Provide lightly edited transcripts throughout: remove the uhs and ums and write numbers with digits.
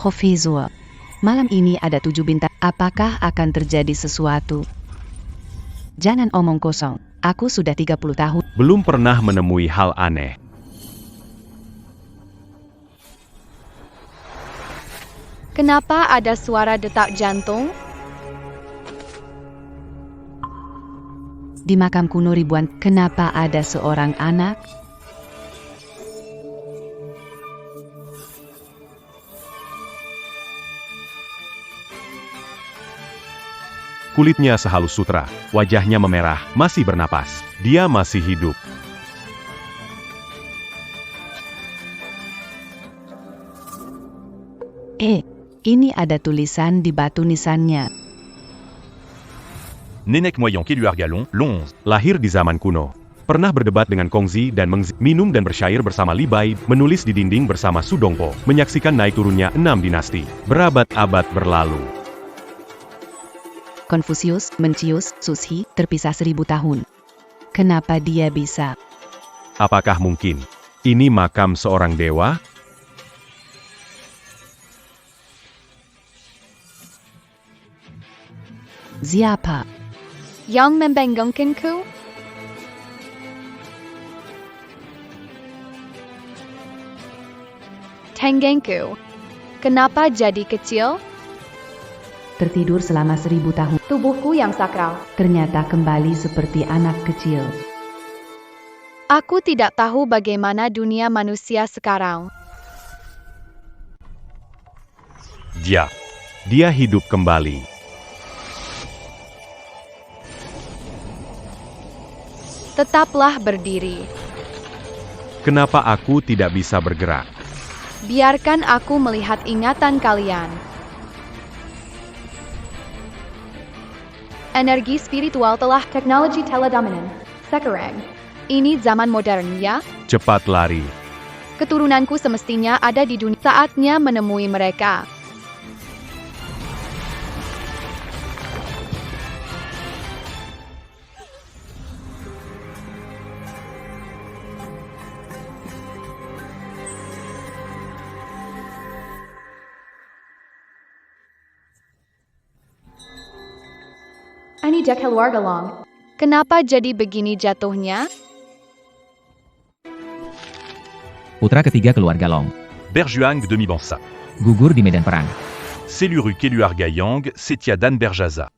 Profesor. Malam ini ada 7 bintang. Apakah akan terjadi sesuatu? Jangan omong kosong. Aku sudah 30 tahun. Belum pernah menemui hal aneh. Kenapa ada suara detak jantung? Di makam kuno ribuan, kenapa ada seorang anak? Kulitnya sehalus sutra, wajahnya memerah, masih bernapas. Dia masih hidup. Ini ada tulisan di batu nisannya. Nénec Moyon Kéluar Galon, l'11. Lahir di zaman kuno. Pernah berdebat dengan Kongzi dan Mengzi, minum dan bersyair bersama Li Bai, menulis di dinding bersama Su Dongpo, menyaksikan naik turunnya 6 dinasti. Berabad-abad berlalu. Konfusius, Mencius, Sushi, terpisah 1000 tahun. Kenapa dia bisa? Apakah mungkin ini makam seorang dewa? Siapa? Yang membingungkanku? Tenggengku. Kenapa jadi kecil? Tertidur selama 1000 tahun. Tubuhku yang sakral. Ternyata kembali seperti anak kecil. Aku tidak tahu bagaimana dunia manusia sekarang. Dia hidup kembali. Tetaplah berdiri. Kenapa aku tidak bisa bergerak? Biarkan aku melihat ingatan kalian. Energi spiritual telah teknologi teledominan. Sekarang, ini zaman modern ya? Cepat lari. Keturunanku semestinya ada di dunia. Saatnya menemui mereka. Ini dia keluarga Long. Kenapa jadi begini jatuhnya? Putra ketiga keluarga Long. Berjuang demi-Bansa. Gugur di medan perang. Seluru Kéluar Gayang, Setia Dan Berjaza.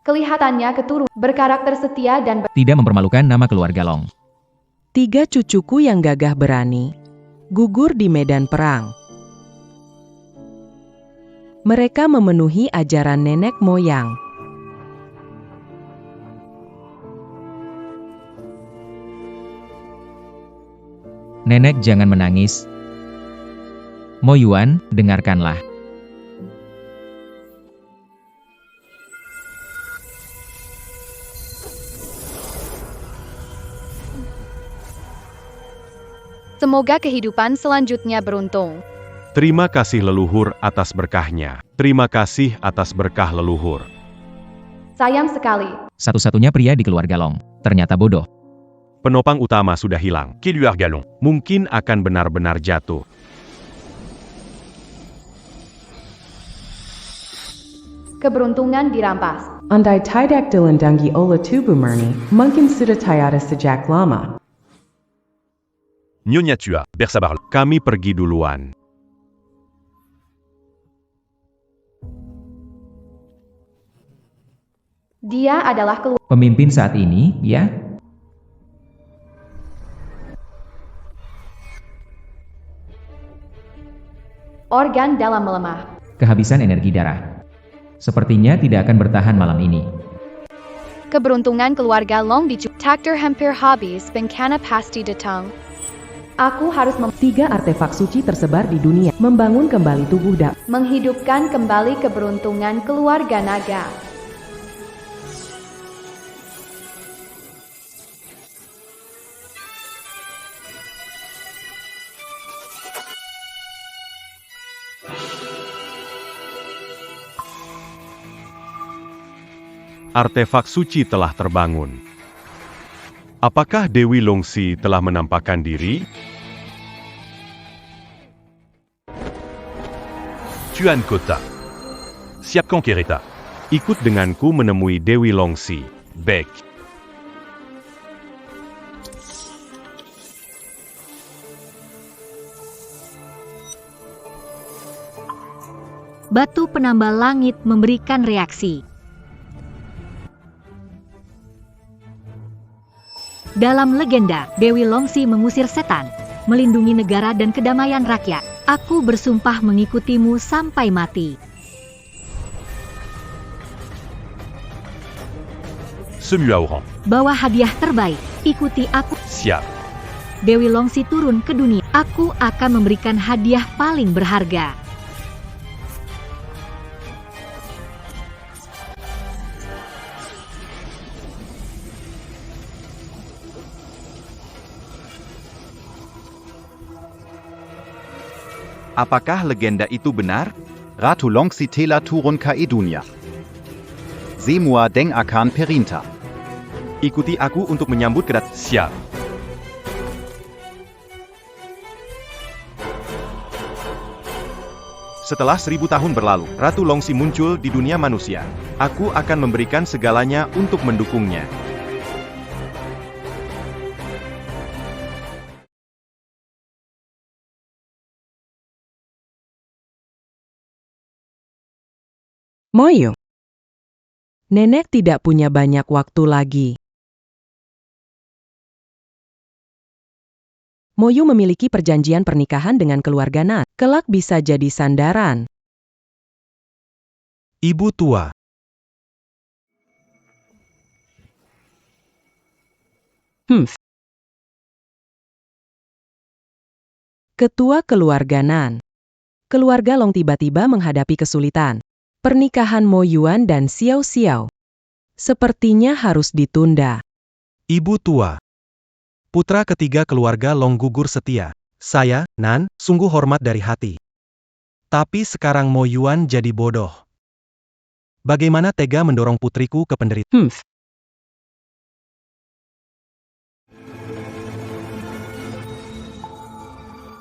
Kelihatannya keturun, berkarakter setia dan Tidak mempermalukan nama keluarga Long. 3 cucuku yang gagah berani, gugur di medan perang. Mereka memenuhi ajaran nenek moyang. Nenek jangan menangis. Mo Yuan, dengarkanlah. semoga kehidupan selanjutnya beruntung. Terima kasih leluhur atas berkahnya. Terima kasih atas berkah leluhur. Sayang sekali. Satu-satunya pria di keluarga Long. Ternyata bodoh. Penopang utama sudah hilang. Kéluar Galon. Mungkin akan benar-benar jatuh. Keberuntungan dirampas. Andai tidak dilindungi oleh tubuh murni, mungkin sudah tiada sejak lama. Nyonya Tua, Bersabar. Kami pergi duluan. Dia adalah Pemimpin saat ini, ya? organ dalam melemah. Kehabisan energi darah. Sepertinya tidak akan bertahan malam ini. Keberuntungan keluarga Long Takdir hampir habis bencana pasti datang. Aku harus 3 artefak suci tersebar di dunia, membangun kembali tubuh menghidupkan kembali keberuntungan keluarga naga. Artefak suci telah terbangun. Apakah Dewi Longxi telah menampakkan diri? Tuan Kota. Siapkan kereta. Ikut denganku menemui Dewi Longsi. Baik. Batu penambal langit memberikan reaksi. Dalam legenda, Dewi Longsi mengusir setan, melindungi negara dan kedamaian rakyat. Aku bersumpah mengikutimu sampai mati. Semuaurang. Bawa hadiah terbaik, ikuti aku. Siap. Dewi Longsi turun ke dunia. Aku akan memberikan hadiah paling berharga. Apakah legenda itu benar? Ratu Longsi telah turun ke dunia. Semua deng akan perintah. Ikuti aku untuk menyambut kedatangan. Siap. Setelah 1000 tahun berlalu, Ratu Longsi muncul di dunia manusia. Aku akan memberikan segalanya untuk mendukungnya. Moyu. Nenek tidak punya banyak waktu lagi. Moyu memiliki perjanjian pernikahan dengan keluarga Nat. Kelak bisa jadi sandaran. Ibu tua. Ketua keluarga Nan. Keluarga Long tiba-tiba menghadapi kesulitan. Pernikahan Mo Yuan dan Xiao Xiao sepertinya harus ditunda. Ibu tua. Putra ketiga keluarga Long gugur setia. Saya, Nan, sungguh hormat dari hati. Tapi sekarang Mo Yuan jadi bodoh. Bagaimana tega mendorong putriku ke penderitaan?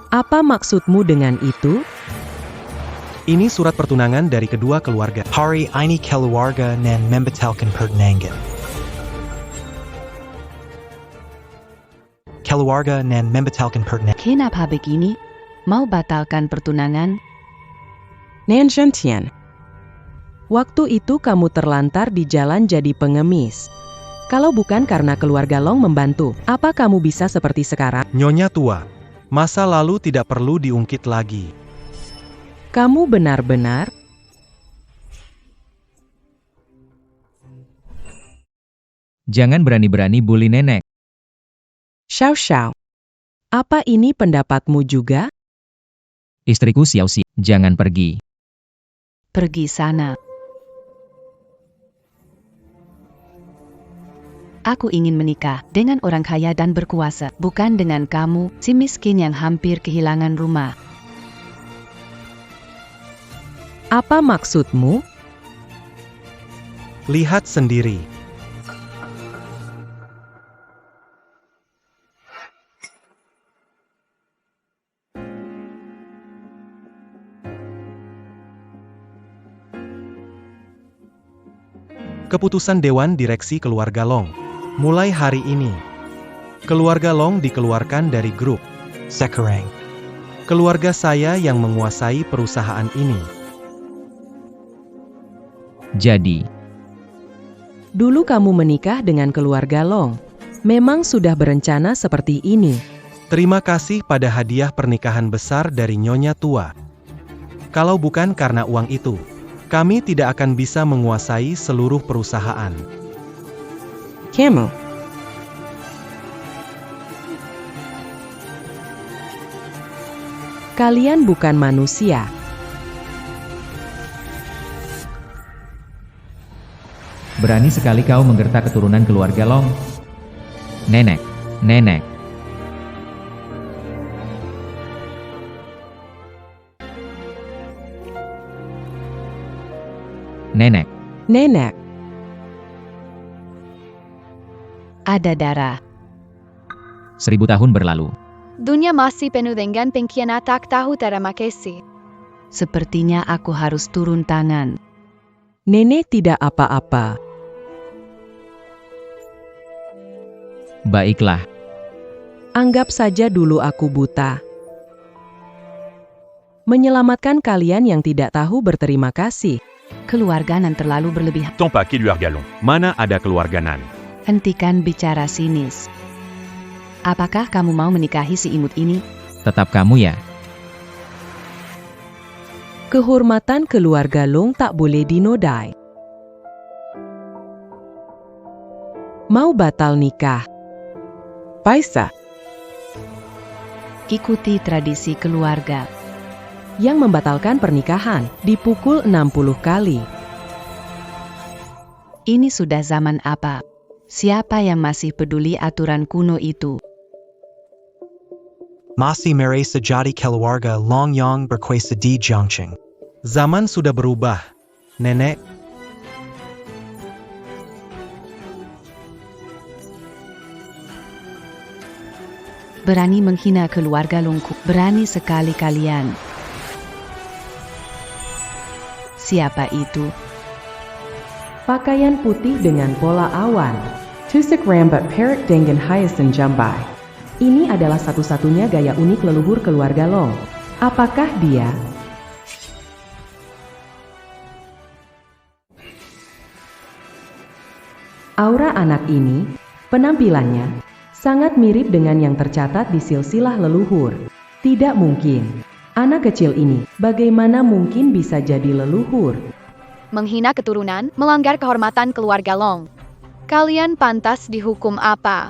Apa maksudmu dengan itu? Ini surat pertunangan dari kedua keluarga. Hari ini keluarga Nan membatalkan pertunangan. Keluarga Nan membatalkan pertunangan. Kenapa begini? Mau batalkan pertunangan? Nan Shentian. Waktu itu kamu terlantar di jalan jadi pengemis. Kalau bukan karena keluarga Long membantu, apa kamu bisa seperti sekarang? Nyonya tua, masa lalu tidak perlu diungkit lagi. Kamu benar-benar? Jangan berani-berani bully nenek. Xiao Xiao. Apa ini pendapatmu juga? Istriku Xiao Xiao, jangan pergi. Pergi sana. Aku ingin menikah dengan orang kaya dan berkuasa, bukan dengan kamu, si miskin yang hampir kehilangan rumah. Apa maksudmu? Lihat sendiri. Keputusan Dewan Direksi Keluarga Long. Mulai hari ini, keluarga Long dikeluarkan dari grup. Sekarang, Keluarga saya yang menguasai perusahaan ini. Jadi, Dulu kamu menikah dengan keluarga Long. Memang sudah berencana seperti ini. Terima kasih pada hadiah pernikahan besar dari Nyonya tua. Kalau bukan karena uang itu, kami tidak akan bisa menguasai seluruh perusahaan. Kamu. Kalian bukan manusia. berani sekali kau menggertak keturunan keluarga Long. Nenek, nenek. Nenek. Nenek. Ada darah. 1000 tahun berlalu. Dunia masih penuh dengan pengkhianatan tahu terima kasih. Sepertinya aku harus turun tangan. Nenek tidak apa-apa. Baiklah, Anggap saja dulu aku buta. Menyelamatkan kalian yang tidak tahu berterima kasih. Keluarga Nan terlalu berlebihan. Ton paquet lui Argalon. Mana ada keluarga Nan? Hentikan bicara sinis. Apakah kamu mau menikahi si imut ini? tetap kamu ya. Kehormatan keluarga Long tak boleh dinodai. Mau batal nikah? Paisa, Ikuti tradisi keluarga. yang membatalkan pernikahan dipukul 60 kali. Ini sudah zaman apa? Siapa yang masih peduli aturan kuno itu? Masih mari sejati keluarga Long yang berkuasa di Jiangqing. Zaman sudah berubah, Nenek. Berani menghina keluarga Longku. Berani sekali kalian. Siapa itu? Pakaian putih dengan pola awan. Tusuk rambut perak dengan hiasan jambai. Ini adalah satu-satunya gaya unik leluhur keluarga Long. Apakah dia? Aura anak ini, penampilannya, sangat mirip dengan yang tercatat di silsilah leluhur. Tidak mungkin. Anak kecil ini, bagaimana mungkin bisa jadi leluhur? Menghina keturunan, melanggar kehormatan keluarga Long. Kalian pantas dihukum apa?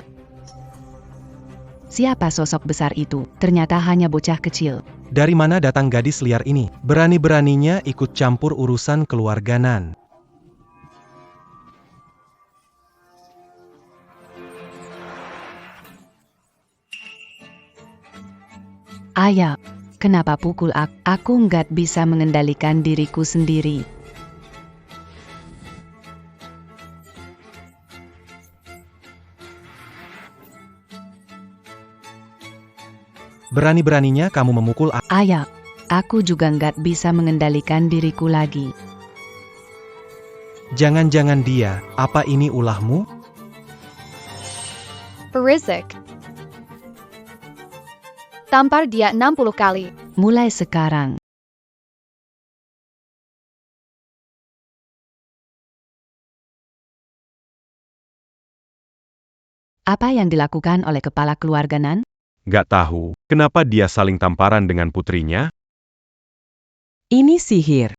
Siapa sosok besar itu? Ternyata hanya bocah kecil. Dari mana datang gadis liar ini? Berani-beraninya ikut campur urusan keluarga Nan. Ayah, kenapa pukul aku? Aku nggak bisa mengendalikan diriku sendiri. Berani-beraninya kamu memukul aku. Ayah, aku juga nggak bisa mengendalikan diriku lagi. Jangan-jangan dia, apa ini ulahmu? Rizik. Tampar dia 60 kali. Mulai sekarang. Apa yang dilakukan oleh kepala keluarga Nan? Gak tahu, kenapa dia saling tamparan dengan putrinya? Ini sihir.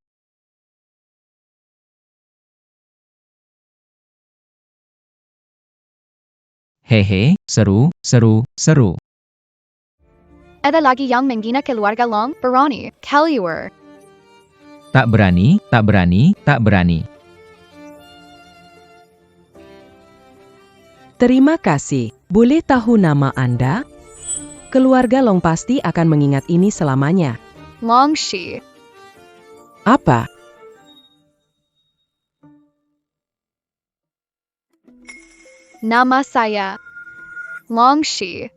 Hehe, seru, seru, seru. Ada lagi yang menghina keluarga Long, berani, keluar. Tak berani, tak berani, tak berani. Terima kasih. Boleh tahu nama Anda? Keluarga Long pasti akan mengingat ini selamanya. Long Shi. Apa? Nama saya Long Shi.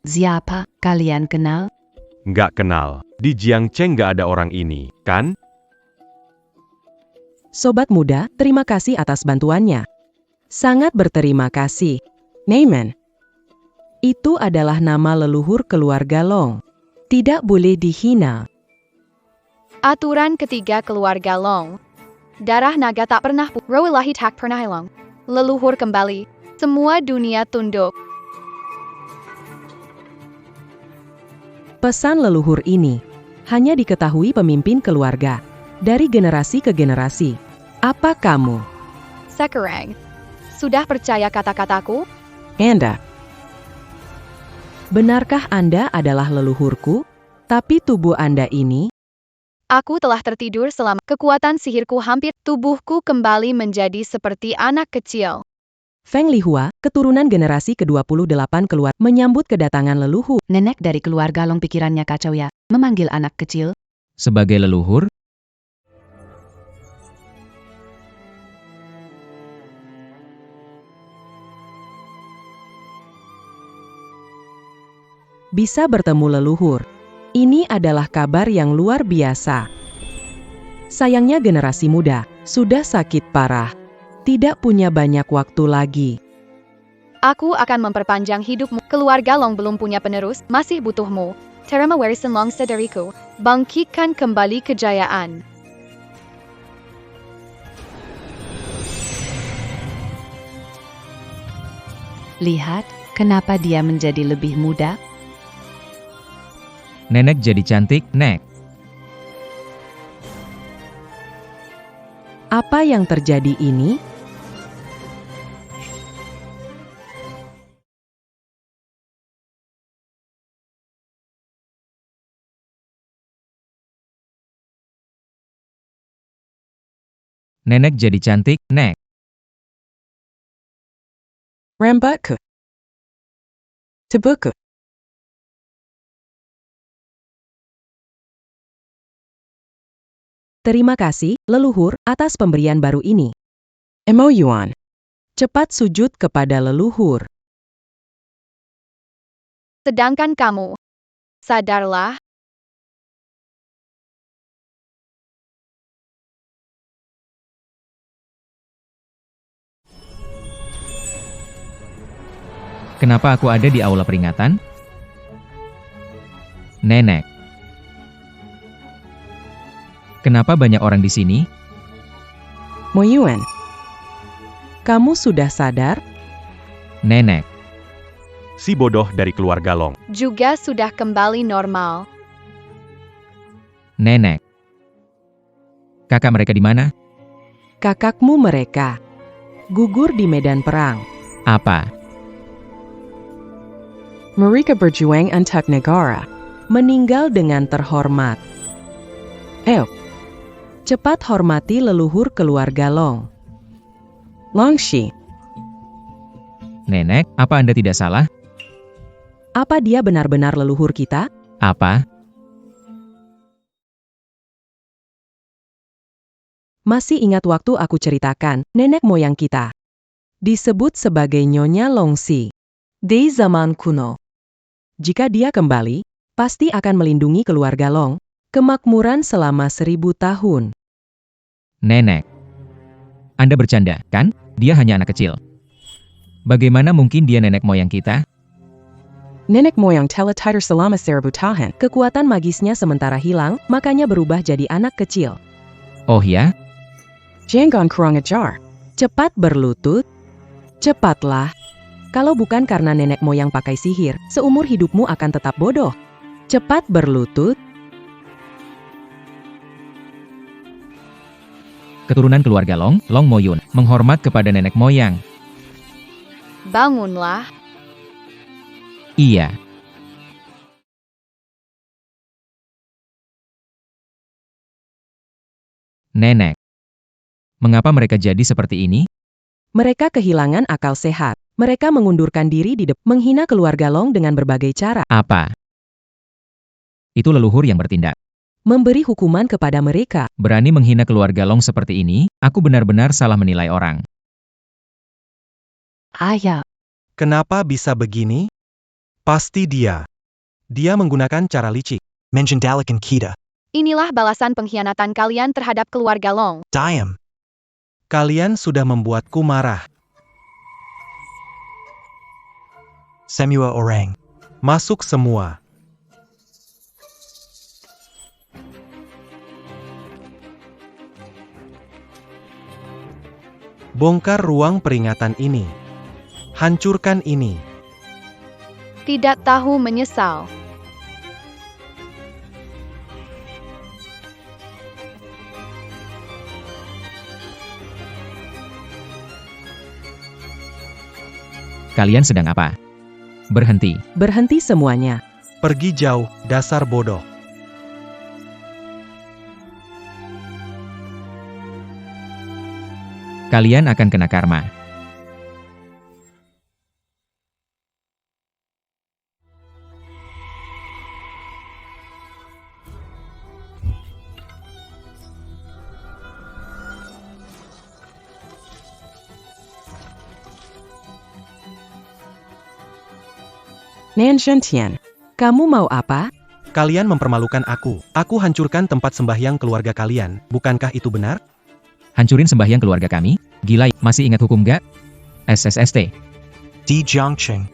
Siapa? Kalian kenal? Gak kenal. Di Jiangcheng gak ada orang ini, kan? Sobat muda, terima kasih atas bantuannya. Sangat berterima kasih. Neiman. Itu adalah nama leluhur keluarga Long. Tidak boleh dihina. Aturan ketiga keluarga Long. Darah naga tak pernah Rowilahi tak pernah hilang. Leluhur kembali. Semua dunia tunduk. Pesan leluhur ini hanya diketahui pemimpin keluarga dari generasi ke generasi. Apa kamu? Sekarang. Sudah percaya kata-kataku? Anda. Benarkah Anda adalah leluhurku? Tapi tubuh Anda ini? Aku telah tertidur selama kekuatan sihirku hampir tubuhku kembali menjadi seperti anak kecil. Feng Lihua, keturunan generasi ke-28 keluar, menyambut kedatangan leluhur. Nenek dari keluarga Long pikirannya kacau ya. Memanggil anak kecil. Sebagai leluhur, bisa bertemu leluhur. Ini adalah kabar yang luar biasa. Sayangnya generasi muda sudah sakit parah. Tidak punya banyak waktu lagi. Aku akan memperpanjang hidupmu. Keluarga Long belum punya penerus, masih butuhmu. Terima warisan Long dariku. Bangkitkan kembali kejayaan. Lihat, kenapa dia menjadi lebih muda? Nenek jadi cantik, Nek. Apa yang terjadi ini? Nenek jadi cantik, Nek. Rambatku. Tebuku. Terima kasih, leluhur, atas pemberian baru ini. Emo Yuan. Cepat sujud kepada leluhur. Sedangkan kamu, sadarlah. Kenapa aku ada di aula peringatan? Nenek. Kenapa banyak orang di sini? Mo Yuan. Kamu sudah sadar? Nenek. Si bodoh dari keluarga Long. Juga sudah kembali normal. Nenek. Kakak mereka di mana? Kakakmu mereka gugur di medan perang. Apa? Mereka berjuang untuk negara. Meninggal dengan terhormat. Cepat hormati leluhur keluarga Long. Longxi. Nenek, apa Anda tidak salah? Apa dia benar-benar leluhur kita? Apa? Masih ingat waktu aku ceritakan, nenek moyang kita disebut sebagai Nyonya Longxi di zaman kuno. Jika dia kembali, pasti akan melindungi keluarga Long, kemakmuran selama 1000 tahun. Nenek. Anda bercanda, kan? Dia hanya anak kecil. Bagaimana mungkin dia nenek moyang kita? Nenek moyang telah tidur selama 1000 tahun. Kekuatan magisnya sementara hilang, makanya berubah jadi anak kecil. Oh ya? Jangan kurang ajar. Cepat berlutut. Cepatlah. Kalau bukan karena nenek moyang pakai sihir, seumur hidupmu akan tetap bodoh. Cepat berlutut. Keturunan keluarga Long, Long Moyun, menghormat kepada nenek moyang. Bangunlah. Iya. Nenek. Mengapa mereka jadi seperti ini? Mereka kehilangan akal sehat. Mereka mengundurkan diri di depan, menghina keluarga Long dengan berbagai cara. Apa? Itu leluhur yang bertindak. Memberi hukuman kepada mereka. Berani menghina keluarga Long seperti ini, aku benar-benar salah menilai orang. Ayah, Kenapa bisa begini? Pasti dia. Dia menggunakan cara licik. Menjendalikan kita. Inilah balasan pengkhianatan kalian terhadap keluarga Long. Diam. Kalian sudah membuatku marah. Semua orang. Masuk semua. Bongkar ruang peringatan ini. Hancurkan ini. Tidak tahu menyesal. Kalian sedang apa? Berhenti. Berhenti semuanya. Pergi jauh, dasar bodoh. Kalian akan kena karma. Nan Zhentian. Kamu mau apa? Kalian mempermalukan aku. Aku hancurkan tempat sembahyang keluarga kalian. Bukankah itu benar? Hancurin sembahyang keluarga kami? Gila, masih ingat hukum gak? SSST. Di Jiangqing.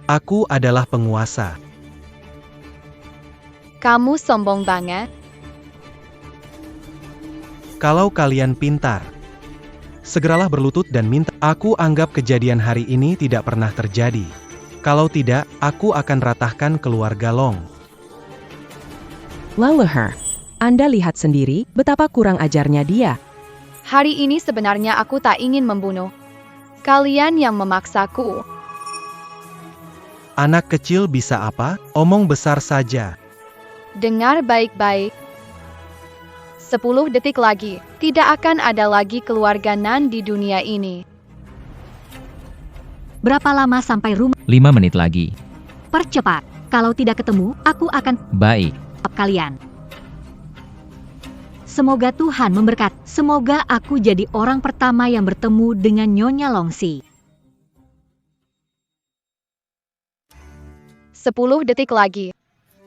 Aku adalah penguasa. Kamu sombong banget. Kalau kalian pintar, segeralah berlutut dan minta. Aku anggap kejadian hari ini tidak pernah terjadi. Kalau tidak, aku akan ratahkan keluarga Long. Leluhur, Anda lihat sendiri betapa kurang ajarnya dia. Hari ini sebenarnya aku tak ingin membunuh. Kalian yang memaksaku. Anak kecil bisa apa? Omong besar saja. Dengar baik-baik. 10 detik lagi, tidak akan ada lagi keluarga Nan di dunia ini. Berapa lama sampai rumah? 5 menit lagi. Percepat. Kalau tidak ketemu, aku akan Baik. kalian. Semoga Tuhan memberkati. Semoga aku jadi orang pertama yang bertemu dengan Nyonya Longxi. 10 detik lagi.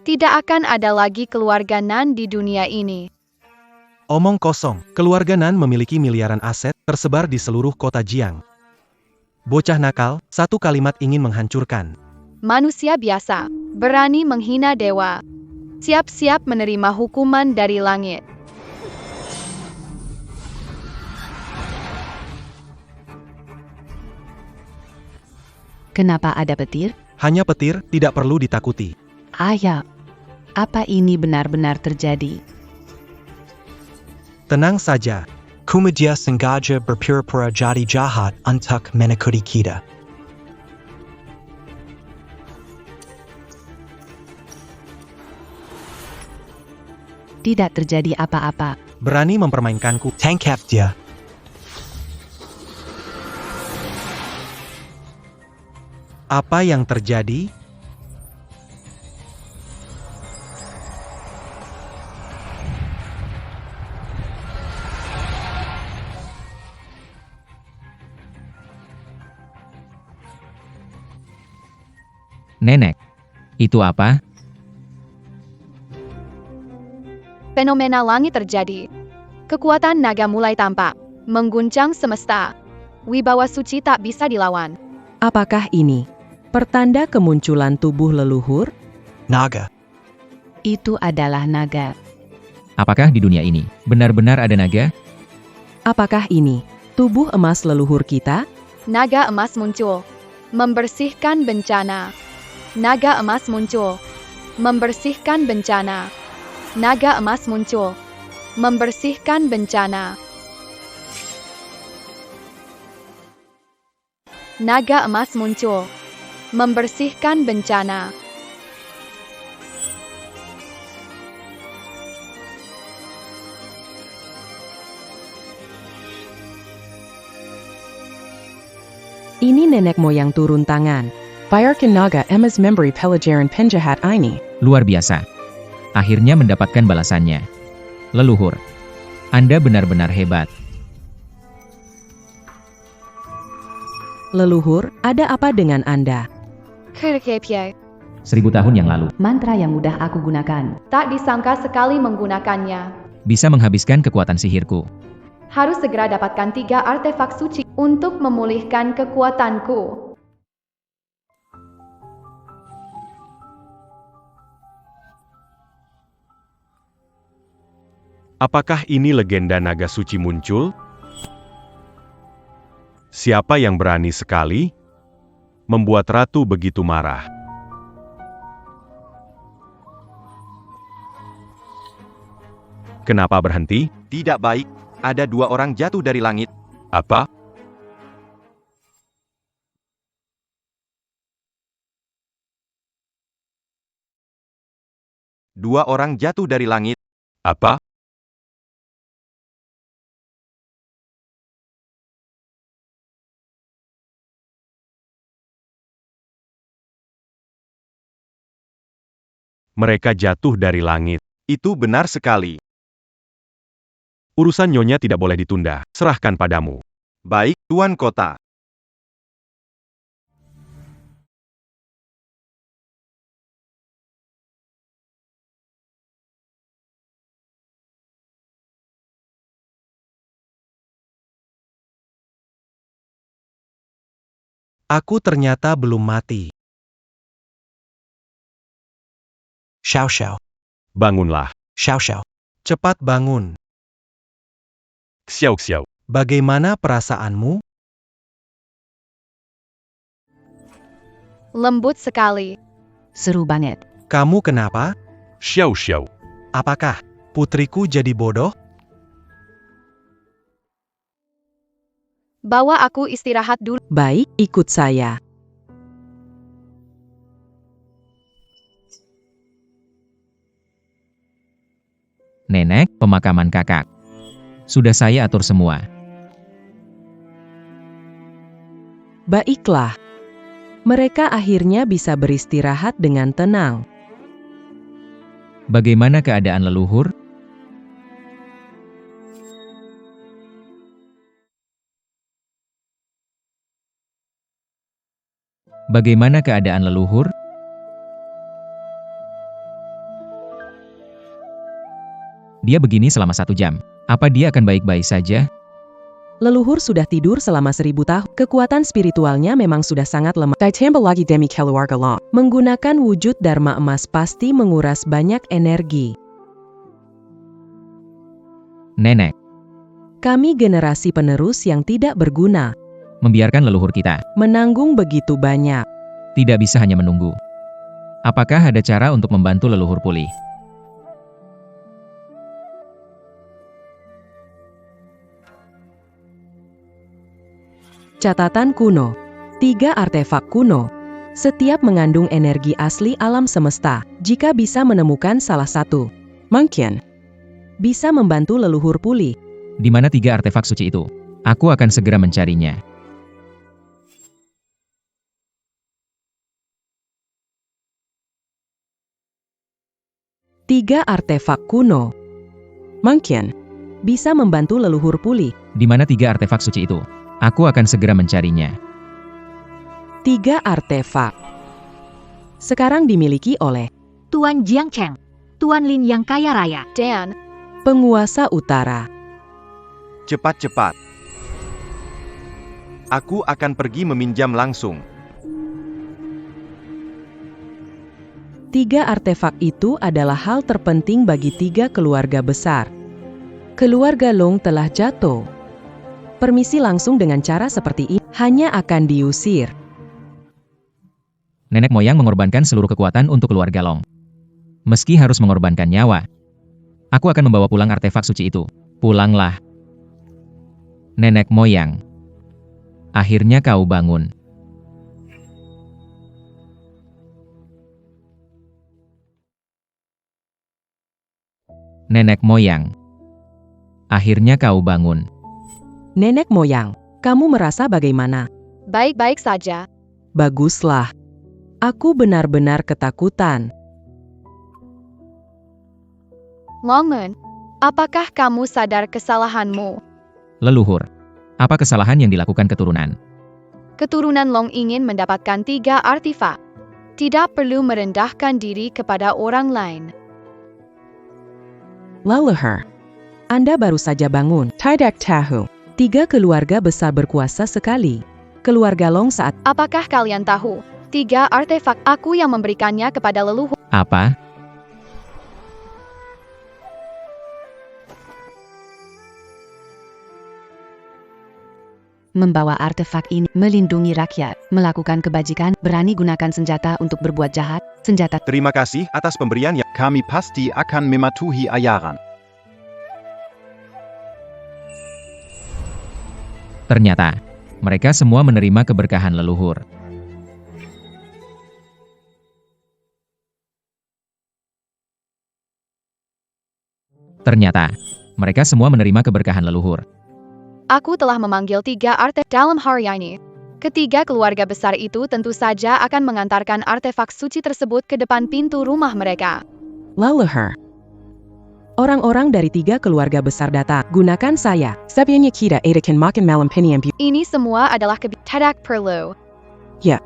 Tidak akan ada lagi keluarga Nan di dunia ini. Omong kosong. Keluarga Nan memiliki miliaran aset tersebar di seluruh kota Jiang. Bocah nakal, satu kalimat ingin menghancurkan. Manusia biasa, berani menghina dewa. Siap-siap menerima hukuman dari langit. Kenapa ada petir? Hanya petir, tidak perlu ditakuti. Ayah, apa ini benar-benar terjadi? Tenang saja. Kumadia sengaja berpura-pura jadi jahat untuk menakuti kita. Tidak terjadi apa-apa. Berani mempermainkanku. Tangkap dia. Apa yang terjadi? Nenek. Itu apa? Fenomena langit terjadi. Kekuatan naga mulai tampak, mengguncang semesta. Wibawa suci tak bisa dilawan. Apakah ini pertanda kemunculan tubuh leluhur? Naga. Itu adalah naga. Apakah di dunia ini benar-benar ada naga? Apakah ini tubuh emas leluhur kita? Naga emas muncul, membersihkan bencana. Naga emas muncul, membersihkan bencana. Naga emas muncul, membersihkan bencana. Naga emas muncul, membersihkan bencana. Ini nenek moyang turun tangan. Bayarkan naga emas memberi pelajaran penjahat ini. Luar biasa. Akhirnya mendapatkan balasannya. Leluhur. Anda benar-benar hebat. Leluhur, ada apa dengan Anda? Kerkepye, 1000 tahun yang lalu. Mantra yang mudah aku gunakan. tak disangka sekali menggunakannya. Bisa menghabiskan kekuatan sihirku. Harus segera dapatkan 3 artefak suci untuk memulihkan kekuatanku. Apakah ini legenda naga suci muncul? Siapa yang berani sekali membuat ratu begitu marah? Kenapa berhenti? Tidak baik, ada 2 orang jatuh dari langit. Apa? Dua orang jatuh dari langit. Apa? Mereka jatuh dari langit. Itu benar sekali. Urusan Nyonya tidak boleh ditunda. Serahkan padamu. Baik, Tuan Kota. Aku ternyata belum mati. Xiao xiao. Bangunlah. Xiao xiao. Cepat bangun. Xiao xiao. Bagaimana perasaanmu? Lembut sekali. Seru banget. Kamu kenapa? Xiao xiao. Apakah putriku jadi bodoh? Bawa aku istirahat dulu. Baik, ikut saya. Nenek, pemakaman kakak. Sudah saya atur semua. Baiklah. Mereka akhirnya bisa beristirahat dengan tenang. Bagaimana keadaan leluhur? Bagaimana keadaan leluhur? Dia begini selama 1 jam. Apa dia akan baik-baik saja? Leluhur sudah tidur selama 1000 tahun. Kekuatan spiritualnya memang sudah sangat lemah. Ditambah lagi demi keluarga Long. Menggunakan wujud Dharma emas pasti menguras banyak energi. Nenek, Kami generasi penerus yang tidak berguna. membiarkan leluhur kita. Menanggung begitu banyak. Tidak bisa hanya menunggu. Apakah ada cara untuk membantu leluhur pulih? Catatan kuno. 3 artefak kuno. Setiap mengandung energi asli alam semesta. Jika bisa menemukan salah satu, mungkin bisa membantu leluhur pulih. Di mana 3 artefak suci itu? Aku akan segera mencarinya. Tiga artefak kuno. Mungkin bisa membantu leluhur pulih. Di mana 3 artefak suci itu? Aku akan segera mencarinya. 3 artefak. Sekarang dimiliki oleh Tuan Jiang Cheng, Tuan Lin yang kaya raya. Dan, penguasa utara. Cepat-cepat. Aku akan pergi meminjam langsung. 3 artefak itu adalah hal terpenting bagi 3 keluarga besar. Keluarga Long telah jatuh. Permisi langsung dengan cara seperti ini hanya akan diusir. Nenek moyang mengorbankan seluruh kekuatan untuk keluarga Long. Meski harus mengorbankan nyawa, aku akan membawa pulang artefak suci itu. Pulanglah. Nenek moyang. Akhirnya kau bangun. Nenek moyang. Akhirnya kau bangun. Nenek moyang, kamu merasa bagaimana? baik-baik saja. Baguslah. Aku benar-benar ketakutan. Longmun, apakah kamu sadar kesalahanmu? Leluhur. Apa kesalahan yang dilakukan keturunan? Keturunan Long ingin mendapatkan 3 artefak. Tidak perlu merendahkan diri kepada orang lain. Leluhur, Anda baru saja bangun. Tidak tahu. 3 keluarga besar berkuasa sekali. Keluarga Long saat Apakah kalian tahu? 3 artefak aku yang memberikannya kepada leluhur. Apa? Membawa artefak ini, melindungi rakyat, melakukan kebajikan, berani gunakan senjata untuk berbuat jahat, senjata Terima kasih atas pemberian yang... Kami pasti akan mematuhi ayaran. Ternyata, mereka semua menerima keberkahan leluhur. Ternyata, mereka semua menerima keberkahan leluhur. Aku telah memanggil 3 artefak dalam hari ini. Ketiga keluarga besar itu tentu saja akan mengantarkan artefak suci tersebut ke depan pintu rumah mereka. Leluhur. Orang-orang dari 3 keluarga besar datang. Gunakan saya. Sebenarnya kita akan makan malam ini. Ini semua adalah tidak perlu. Ya.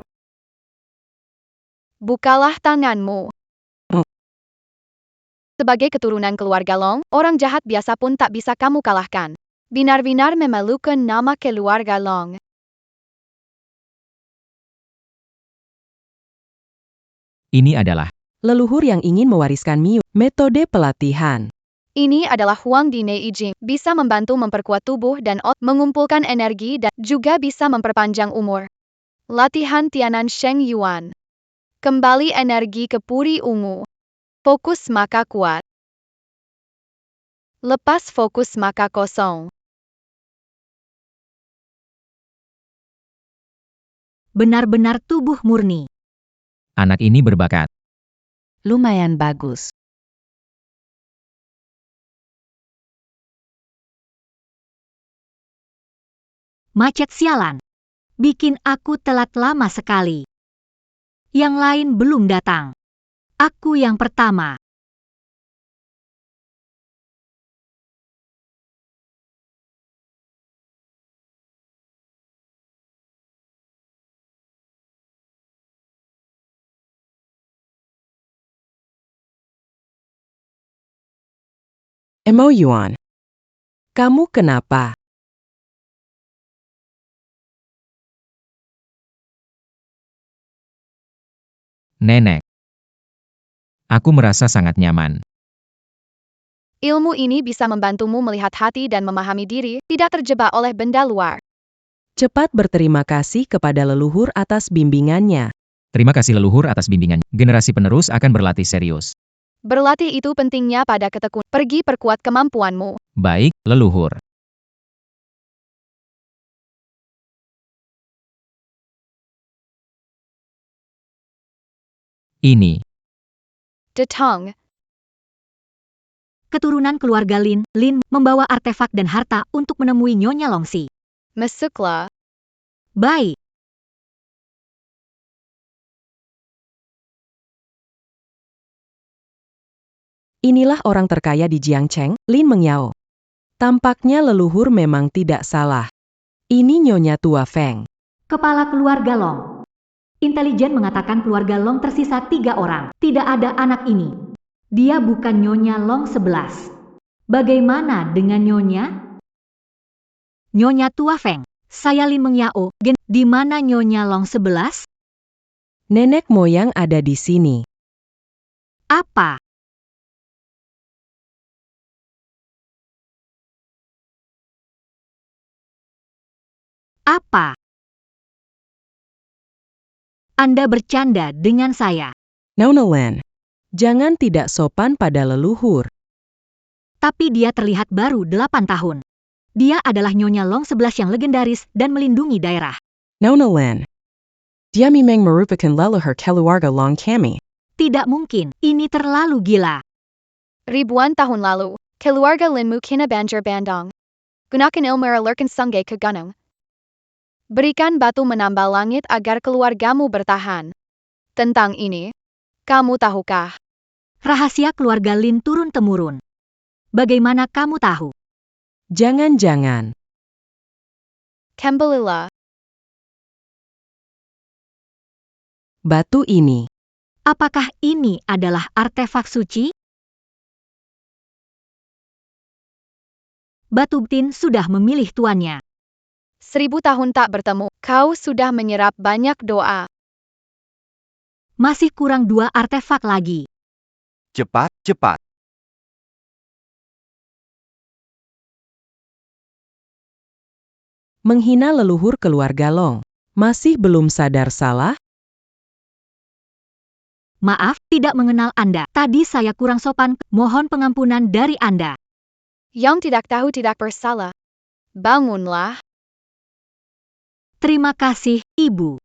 Bukalah tanganmu. Sebagai keturunan keluarga Long, orang jahat biasa pun tak bisa kamu kalahkan. Benar-benar memalukan nama keluarga Long. Ini adalah leluhur yang ingin mewariskan Miu. Metode pelatihan. Ini adalah Huang Di Nei Jing, bisa membantu memperkuat tubuh dan otot, mengumpulkan energi dan juga bisa memperpanjang umur. Latihan Tianan Sheng Yuan. Kembali energi ke puri ungu. Fokus maka kuat. Lepas fokus maka kosong. Benar-benar tubuh murni. anak ini berbakat. Lumayan bagus. Macet sialan. Bikin aku telat lama sekali. Yang lain belum datang. Aku yang pertama. Emo Yuan. Kamu kenapa? Nenek. Aku merasa sangat nyaman. Ilmu ini bisa membantumu melihat hati dan memahami diri, tidak terjebak oleh benda luar. Cepat berterima kasih kepada leluhur atas bimbingannya. Terima kasih leluhur atas bimbingan. Generasi penerus akan berlatih serius. Berlatih itu pentingnya pada ketekunan. Pergi perkuat kemampuanmu. Baik, leluhur. Ini. Detong. Keturunan keluarga Lin membawa artefak dan harta untuk menemui Nyonya Longxi. Masuklah. Baik. Inilah orang terkaya di Jiangcheng, Lin Mengyao. Tampaknya leluhur memang tidak salah. Ini Nyonya Tua Feng. Kepala keluarga Long. Intelijen mengatakan keluarga Long tersisa 3 orang. Tidak ada anak ini. Dia bukan Nyonya Long 11. Bagaimana dengan Nyonya? Nyonya Tua Feng. Saya Lin Mengyao. Di mana Nyonya Long 11? Nenek moyang ada di sini. Apa? Apa? Anda bercanda dengan saya. Nona Lin. Jangan tidak sopan pada leluhur. Tapi dia terlihat baru 8 tahun. Dia adalah Nyonya Long 11 yang legendaris dan melindungi daerah. Nona Lin. Dia memang merupakan leluhur keluarga Long kami. Tidak mungkin, ini terlalu gila. Ribuan tahun lalu, keluarga Linmu kina banjir bandang. Gunakan ilmu alerkan sungai ke gunung. Berikan batu menambal langit agar keluargamu bertahan. Tentang ini, kamu tahukah? Rahasia keluarga Lin turun-temurun. Bagaimana kamu tahu? Jangan-jangan. Kembalilah. Batu ini. Apakah ini adalah artefak suci? Batu Tin sudah memilih tuannya. 1000 tahun tak bertemu, kau sudah menyerap banyak doa. Masih kurang 2 artefak lagi. Cepat, cepat. Menghina leluhur keluarga Long. Masih belum sadar salah? Maaf, tidak mengenal Anda. Tadi saya kurang sopan. Mohon pengampunan dari Anda. Yang tidak tahu tidak bersalah. Bangunlah. Terima kasih, Ibu.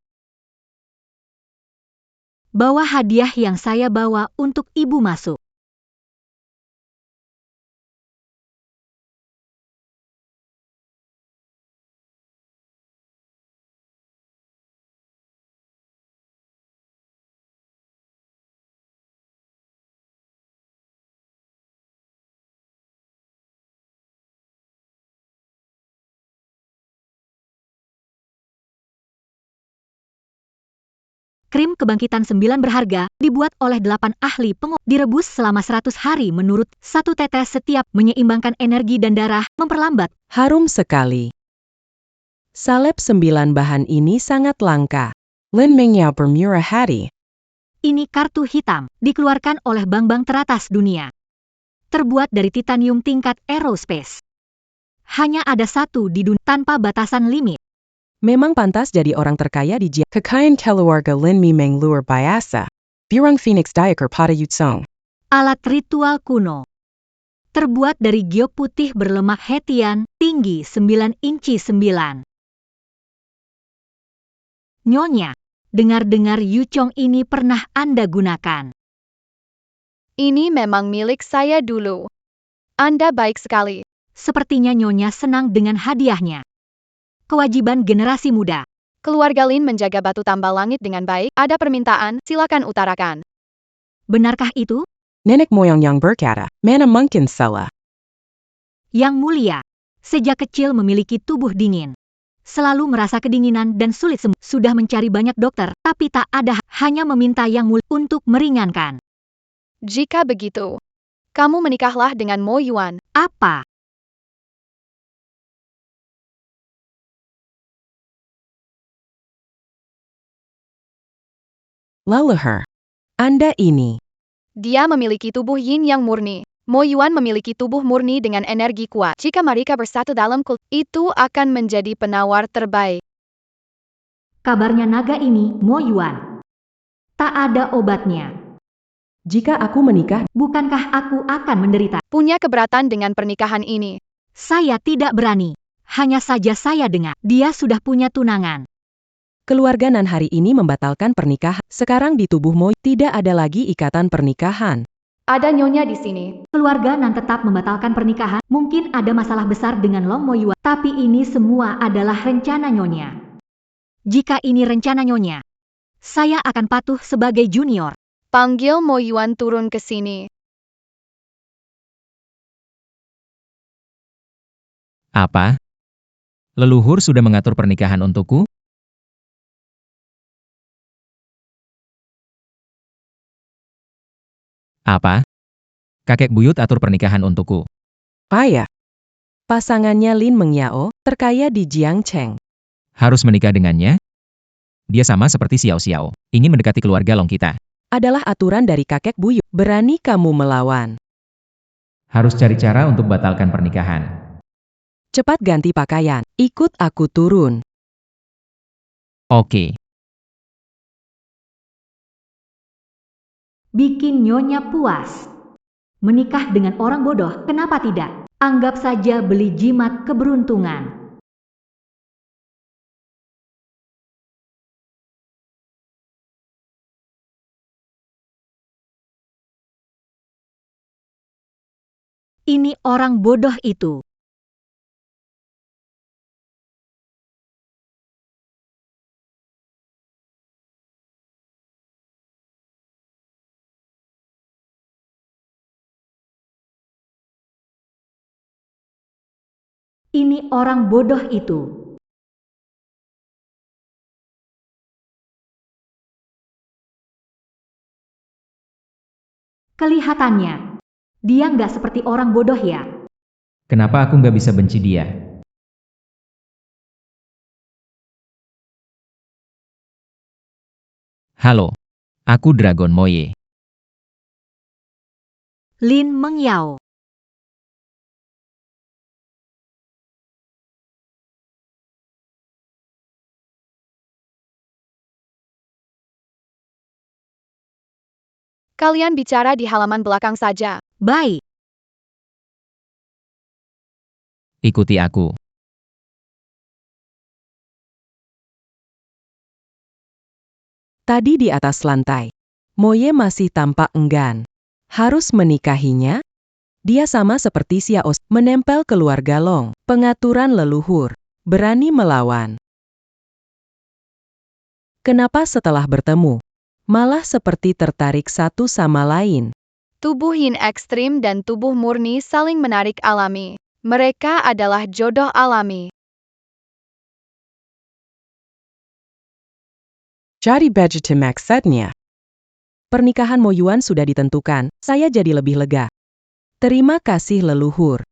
Bawa hadiah yang saya bawa untuk Ibu masuk. Krim kebangkitan 9 berharga, dibuat oleh 8 ahli pengobat, direbus selama 100 hari menurut 1 tetes setiap, menyeimbangkan energi dan darah, memperlambat. Harum sekali. Salep 9 bahan ini sangat langka. Lin Mengyao bermurah hati. Ini kartu hitam, dikeluarkan oleh bank-bank teratas dunia. Terbuat dari titanium tingkat aerospace. Hanya ada satu di dunia tanpa batasan limit. Memang pantas jadi orang terkaya di Jiang. Kekayaan keluarga Lin Mi Meng luar biasa. Birang Phoenix Diaker pada Yutsong. Alat ritual kuno. Terbuat dari giok putih berlemak hetian, tinggi 9 inci 9. Nyonya, dengar-dengar Yuchong ini pernah Anda gunakan. Ini memang milik saya dulu. Anda baik sekali. Sepertinya Nyonya senang dengan hadiahnya. Kewajiban generasi muda. Keluarga Lin menjaga batu tambal langit dengan baik. Ada permintaan, silakan utarakan. Benarkah itu? Nenek moyang yang berkata, mana mungkin salah. Yang mulia, sejak kecil memiliki tubuh dingin. Selalu merasa kedinginan dan sulit sembuh. Sudah mencari banyak dokter, tapi tak ada, hanya meminta yang mulia untuk meringankan. Jika begitu, kamu menikahlah dengan Mo Yuan. Apa? Leluhur. Anda ini. Dia memiliki tubuh yin yang murni. Mo Yuan memiliki tubuh murni dengan energi kuat. Jika mereka bersatu dalam kult, itu akan menjadi penawar terbaik. Kabarnya naga ini, Mo Yuan. Tak ada obatnya. Jika aku menikah, Bukankah aku akan menderita? Punya keberatan dengan pernikahan ini. Saya tidak berani. Hanya saja saya dengar, dia sudah punya tunangan. keluarga Nan hari ini membatalkan pernikahan. Sekarang di tubuh Mo tidak ada lagi ikatan pernikahan. Ada nyonya di sini. Keluarga Nan tetap membatalkan pernikahan. Mungkin ada masalah besar dengan Long Mo Yuan, tapi ini semua adalah rencana Nyonya. Jika ini rencana Nyonya, saya akan patuh sebagai junior. Panggil Mo Yuan turun ke sini. Apa? Leluhur sudah mengatur pernikahan untukku? Apa? Kakek buyut atur pernikahan untukku. Payah. Pasangannya Lin Mengyao, terkaya di Jiangcheng. Harus menikah dengannya? Dia sama seperti Xiao Xiao, ingin mendekati keluarga Long kita. Adalah aturan dari kakek buyut. Berani kamu melawan. Harus cari cara untuk batalkan pernikahan. Cepat ganti pakaian. Ikut aku turun. Oke. Bikin Nyonya puas. Menikah dengan orang bodoh, kenapa tidak? Anggap saja beli jimat keberuntungan. Ini orang bodoh itu. Ini orang bodoh itu. Kelihatannya, dia nggak seperti orang bodoh ya. Kenapa aku nggak bisa benci dia? Halo. Aku Dragon Moye. Lin Mengyao. Kalian bicara di halaman belakang saja. Baik. Ikuti aku. Tadi di atas lantai. Moye masih tampak enggan. Harus menikahinya? Dia sama seperti Xiao, menempel keluarga Long. Pengaturan leluhur. Berani melawan. Kenapa setelah bertemu, malah seperti tertarik satu sama lain? Tubuh yin ekstrim dan tubuh murni saling menarik alami. Mereka adalah jodoh alami. Jadi begitu maksudnya. Pernikahan Mo Yuan sudah ditentukan, saya jadi lebih lega. Terima kasih leluhur.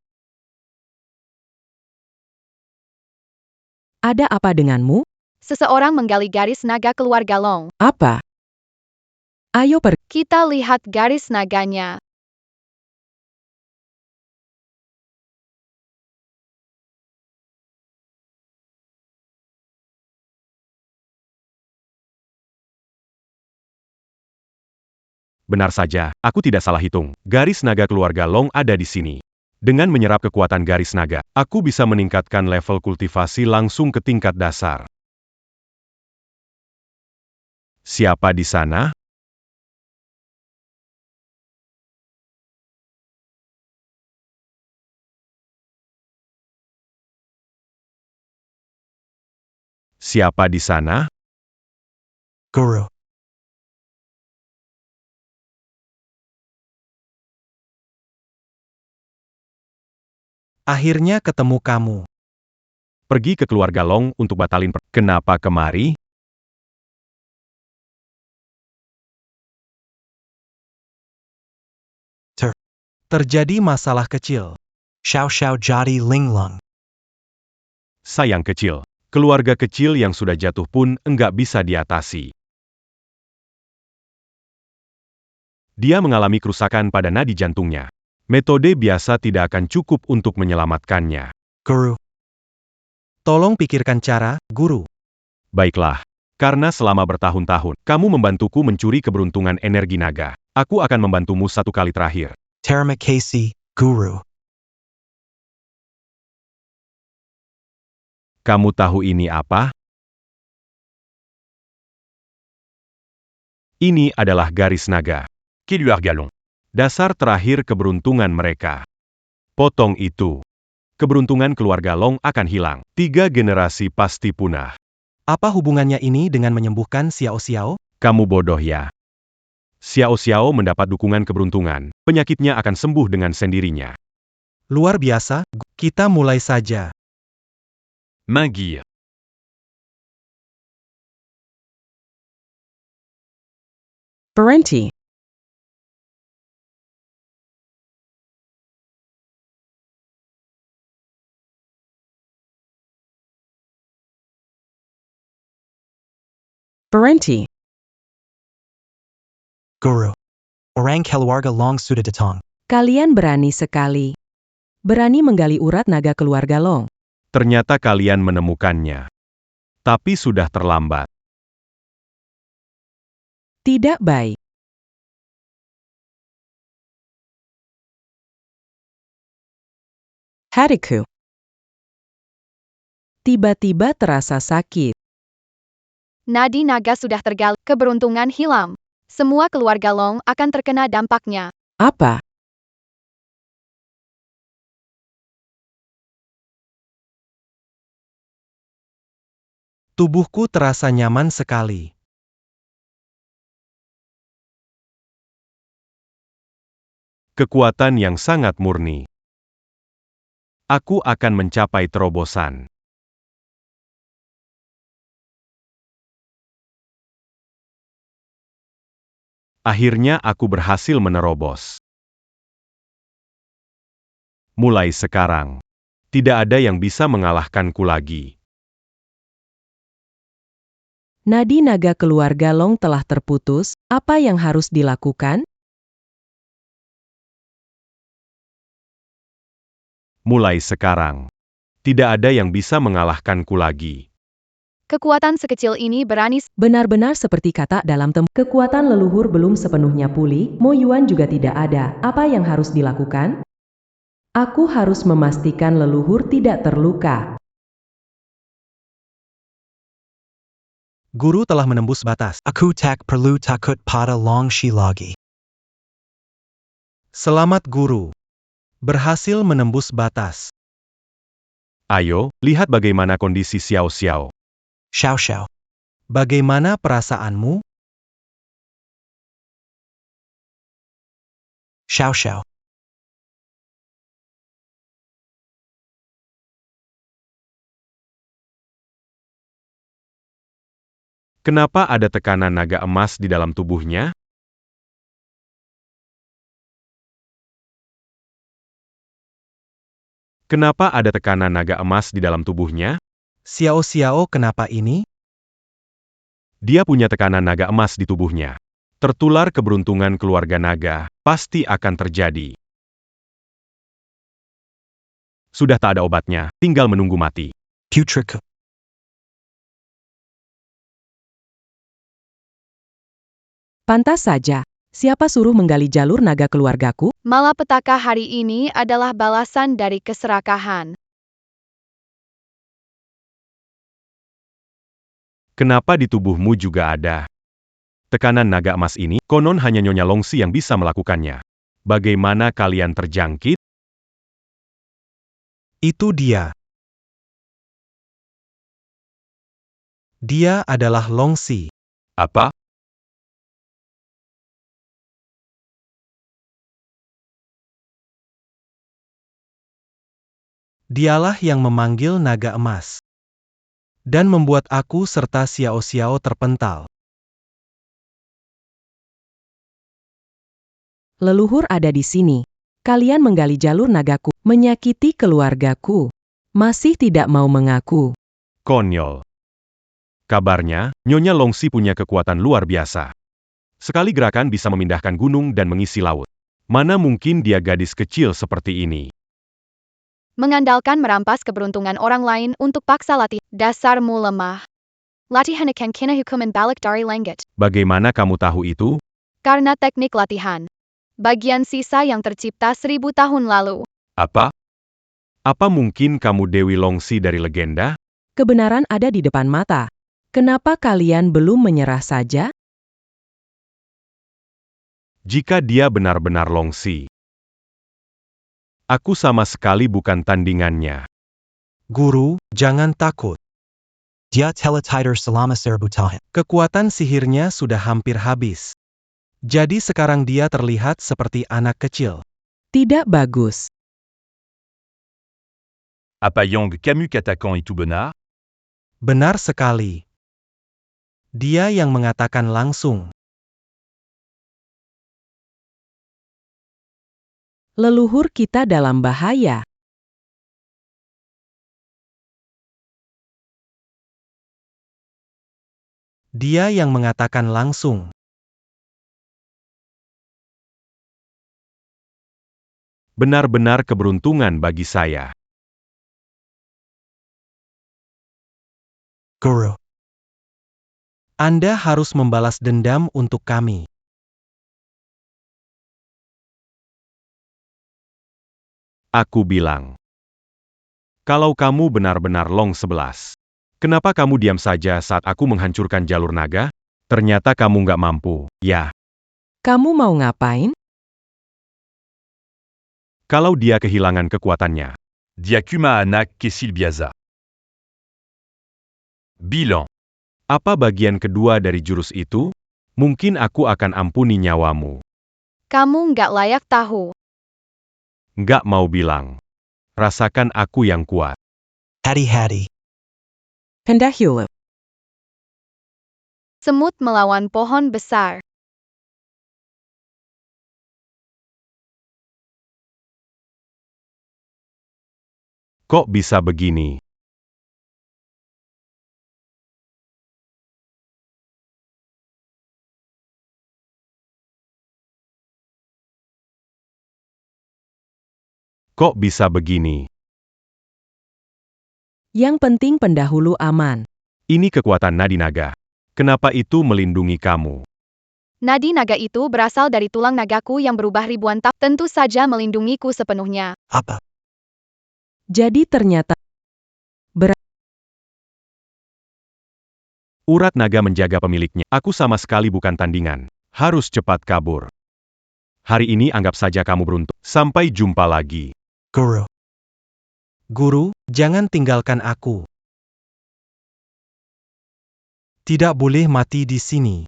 Ada apa denganmu? Seseorang menggali garis naga keluarga Long. Apa? Ayo pergi. Kita lihat garis naganya. Benar saja, aku tidak salah hitung. Garis naga keluarga Long ada di sini. Dengan menyerap kekuatan garis naga, aku bisa meningkatkan level kultivasi langsung ke tingkat dasar. Siapa di sana? Siapa di sana? Guru. Akhirnya ketemu kamu. Pergi ke keluarga Long untuk batalin Kenapa kemari? Terjadi masalah kecil. Xiao Xiao Jadi Linglung. Sayang kecil. Keluarga kecil yang sudah jatuh pun enggak bisa diatasi. Dia mengalami kerusakan pada nadi jantungnya. Metode biasa tidak akan cukup untuk menyelamatkannya. Guru. Tolong pikirkan cara, Guru. Baiklah. Karena selama bertahun-tahun, kamu membantuku mencuri keberuntungan energi naga. Aku akan membantumu satu kali terakhir. Terima kasih, Guru. Kamu tahu ini apa? Ini adalah garis naga. Keluarga Long. Dasar terakhir keberuntungan mereka. Potong itu. Keberuntungan keluarga Long akan hilang. 3 generasi pasti punah. Apa hubungannya ini dengan menyembuhkan Xiao Xiao? Kamu bodoh ya. Xiao Xiao mendapat dukungan keberuntungan. Penyakitnya akan sembuh dengan sendirinya. Luar biasa, kita mulai saja. Magie. Berhenti. Berhenti. Guru. Orang keluarga Long sudah datang. Kalian berani sekali. Berani menggali urat naga keluarga Long. Ternyata kalian menemukannya. Tapi sudah terlambat. Tidak baik. Hariku. Tiba-tiba terasa sakit. Nadi naga sudah tergali, keberuntungan hilang. Semua keluarga Long akan terkena dampaknya. Apa? Tubuhku terasa nyaman sekali. Kekuatan yang sangat murni. Aku akan mencapai terobosan. Akhirnya aku berhasil menerobos. Mulai sekarang, tidak ada yang bisa mengalahkanku lagi. Nadi naga keluarga Long telah terputus, apa yang harus dilakukan? Mulai sekarang, tidak ada yang bisa mengalahkanku lagi. Kekuatan sekecil ini berani. Benar-benar seperti kata dalam kekuatan leluhur belum sepenuhnya pulih, Mo Yuan juga tidak ada. Apa yang harus dilakukan? Aku harus memastikan leluhur tidak terluka. Guru telah menembus batas. Aku tak perlu takut pada Long Shi lagi. Selamat Guru. Berhasil menembus batas. Ayo, lihat bagaimana kondisi Xiao Xiao. Xiao Xiao. Bagaimana perasaanmu? Xiao Xiao. Kenapa ada tekanan naga emas di dalam tubuhnya? Kenapa ada tekanan naga emas di dalam tubuhnya? Xiao Xiao kenapa ini? Dia punya tekanan naga emas di tubuhnya. Tertular keberuntungan keluarga naga, pasti akan terjadi. Sudah tak ada obatnya, tinggal menunggu mati. Putrid. Pantas saja. Siapa suruh menggali jalur naga keluargaku? Malapetaka hari ini adalah balasan dari keserakahan. Kenapa di tubuhmu juga ada tekanan naga emas ini? Konon hanya Nyonya Longxi yang bisa melakukannya. Bagaimana kalian terjangkit? Itu dia. Dia adalah Longxi. Apa? Dialah yang memanggil naga emas. Dan membuat aku serta Xiao Xiao terpental. Leluhur ada di sini. Kalian menggali jalur nagaku, menyakiti keluargaku. Masih tidak mau mengaku. Konyol. Kabarnya, Nyonya Longxi punya kekuatan luar biasa. Sekali gerakan bisa memindahkan gunung dan mengisi laut. Mana mungkin dia gadis kecil seperti ini? Mengandalkan merampas keberuntungan orang lain untuk paksa latih. Dasarmu lemah. Latihan akan kena hukuman balik dari langit. Bagaimana kamu tahu itu? Karena teknik latihan. Bagian sisa yang tercipta 1000 tahun lalu. Apa? Apa mungkin kamu Dewi Longxi dari legenda? Kebenaran ada di depan mata. Kenapa kalian belum menyerah saja? Jika dia benar-benar Longxi, aku sama sekali bukan tandingannya. Guru, jangan takut. Dia teletider selama seribu tahun. Kekuatan sihirnya sudah hampir habis. Jadi sekarang dia terlihat seperti anak kecil. Tidak bagus. Apa Yang Camus katakan itu benar? Benar sekali. Dia yang mengatakan langsung. Leluhur kita dalam bahaya. Dia yang mengatakan langsung. Benar-benar keberuntungan bagi saya. Guru. Anda harus membalas dendam untuk kami. Aku bilang, kalau kamu benar-benar Long 11, kenapa kamu diam saja saat aku menghancurkan jalur naga? Ternyata kamu nggak mampu, ya. Kamu mau ngapain? Kalau dia kehilangan kekuatannya, Diakuma anak kesilbiaza. Bilan. apa bagian kedua dari jurus itu? Mungkin aku akan ampuni nyawamu. Kamu nggak layak tahu. Nggak mau bilang. Rasakan aku yang kuat. Hati-hati. Pendahulu. Semut melawan pohon besar. Kok bisa begini? Kok bisa begini? Yang penting pendahulu aman. Ini kekuatan nadi naga. Kenapa itu melindungi kamu? Nadi naga itu berasal dari tulang nagaku yang berubah ribuan tahun. Tentu saja melindungiku sepenuhnya. Apa? Jadi ternyata Urat naga menjaga pemiliknya. Aku sama sekali bukan tandingan. Harus cepat kabur. Hari ini anggap saja kamu beruntung. Sampai jumpa lagi. Guru. Guru, jangan tinggalkan aku. Tidak boleh mati di sini.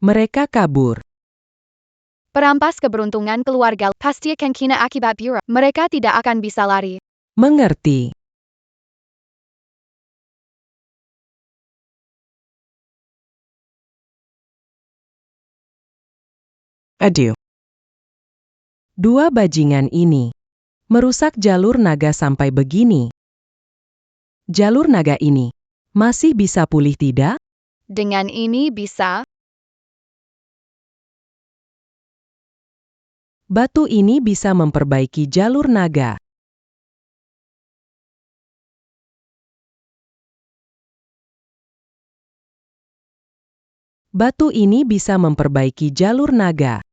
mereka kabur. Perampas keberuntungan keluarga pasti akan kena akibat buruk. Mereka tidak akan bisa lari. Mengerti. Aduh. Dua bajingan ini merusak jalur naga sampai begini. Jalur naga ini masih bisa pulih tidak? Dengan ini bisa Batu ini bisa memperbaiki jalur naga. Batu ini bisa memperbaiki jalur naga.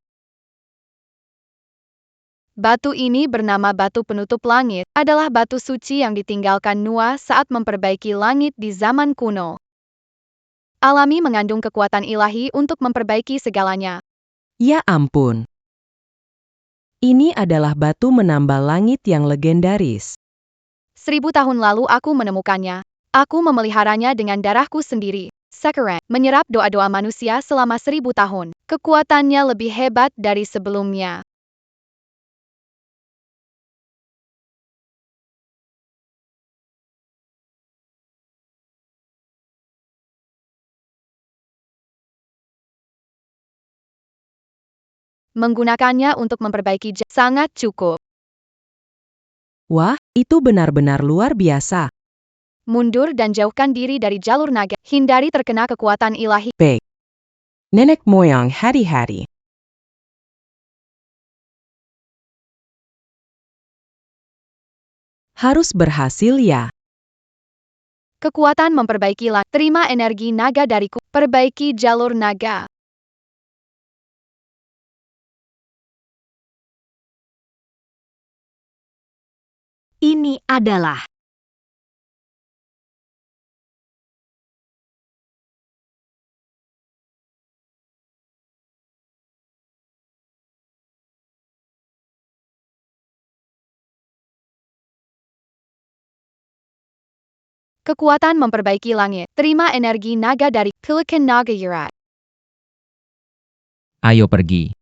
batu ini bernama batu penutup langit, adalah batu suci yang ditinggalkan Noah saat memperbaiki langit di zaman kuno. Alami mengandung kekuatan ilahi untuk memperbaiki segalanya. Ya ampun. Ini adalah batu menambal langit yang legendaris. 1000 tahun lalu aku menemukannya. Aku memeliharanya dengan darahku sendiri. Sekaran menyerap doa-doa manusia selama 1000 tahun. Kekuatannya lebih hebat dari sebelumnya. Menggunakannya untuk memperbaiki sangat cukup. Wah, itu benar-benar luar biasa. Mundur dan jauhkan diri dari jalur naga. Hindari terkena kekuatan ilahi. Baik. Nenek moyang hati-hati. Harus berhasil ya. Kekuatan memperbaiki langit. Terima energi naga dariku. Perbaiki jalur naga. Ini adalah Kekuatan memperbaiki langit. Terima energi naga dari Pelican Naga Yurat. Ayo pergi.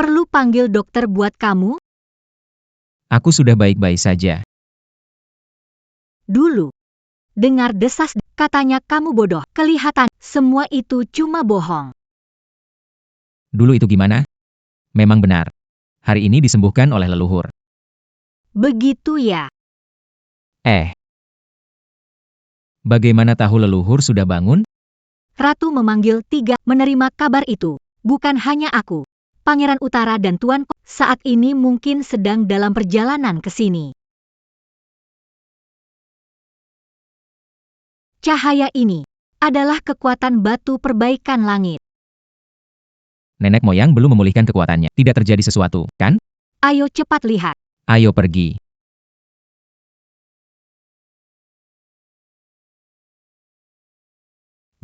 perlu panggil dokter buat kamu? Aku sudah baik-baik saja. Dulu. Dengar desas, katanya kamu bodoh. Kelihatan, semua itu cuma bohong. Dulu itu gimana? Memang benar. Hari ini disembuhkan oleh leluhur. Begitu ya. Bagaimana tahu leluhur sudah bangun? Ratu memanggil 3 menerima kabar itu. Bukan hanya aku. Pangeran Utara dan Tuan saat ini mungkin sedang dalam perjalanan ke sini. Cahaya ini adalah kekuatan batu perbaikan langit. Nenek moyang belum memulihkan kekuatannya. Tidak terjadi sesuatu, kan? Ayo cepat lihat. Ayo pergi.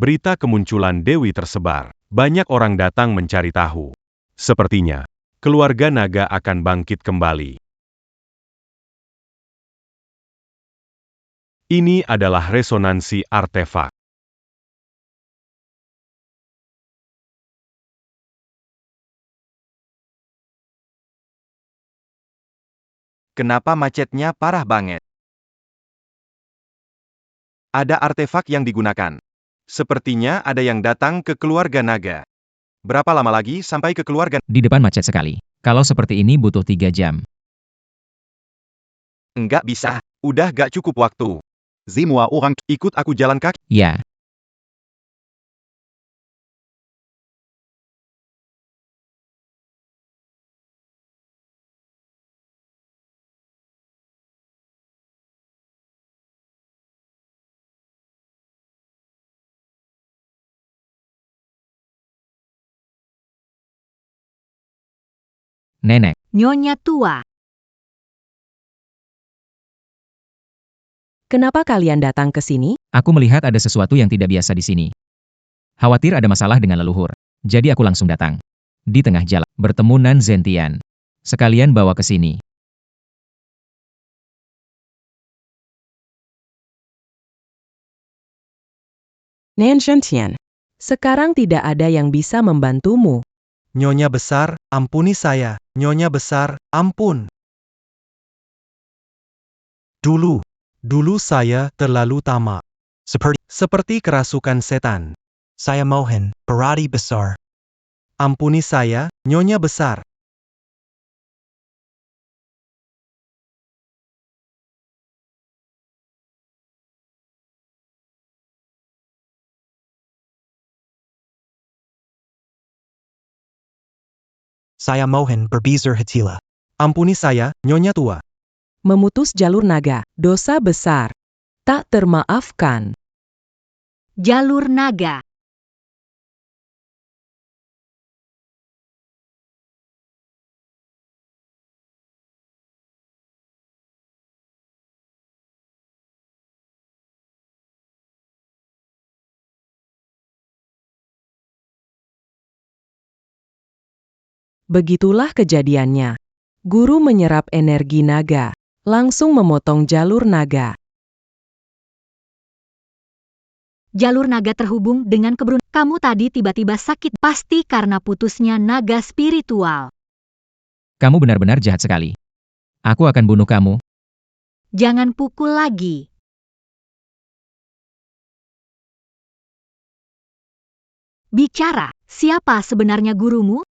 Berita kemunculan Dewi tersebar. Banyak orang datang mencari tahu. Sepertinya, keluarga naga akan bangkit kembali. Ini adalah resonansi artefak. Kenapa macetnya parah banget? Ada artefak yang digunakan. Sepertinya ada yang datang ke keluarga naga. Berapa lama lagi sampai ke keluarga? Di depan macet sekali. Kalau seperti ini butuh 3 jam. Enggak bisa. Udah gak cukup waktu. Semua orang ikut aku jalan kaki. Ya. Nenek. Nyonya tua. Kenapa kalian datang ke sini? Aku melihat ada sesuatu yang tidak biasa di sini. Khawatir ada masalah dengan leluhur. Jadi aku langsung datang. Di tengah jalan, bertemu Nan Zentian. Sekalian bawa ke sini. Nan Zentian. Sekarang tidak ada yang bisa membantumu. Nyonya besar, ampuni saya. Nyonya besar, ampun. Dulu saya terlalu tamak. Seperti kerasukan setan. Saya mohon, berarti besar. Ampuni saya, Nyonya besar. Saya mohon berbisar hatilah. Ampuni saya, Nyonya tua. Memutus jalur naga, dosa besar. Tak termaafkan. Jalur naga. Begitulah kejadiannya. Guru menyerap energi naga, langsung memotong jalur naga. Jalur naga terhubung dengan keberuntungan. Kamu tadi tiba-tiba sakit pasti karena putusnya naga spiritual. Kamu benar-benar jahat sekali. Aku akan bunuh kamu. Jangan pukul lagi. Bicara, siapa sebenarnya gurumu?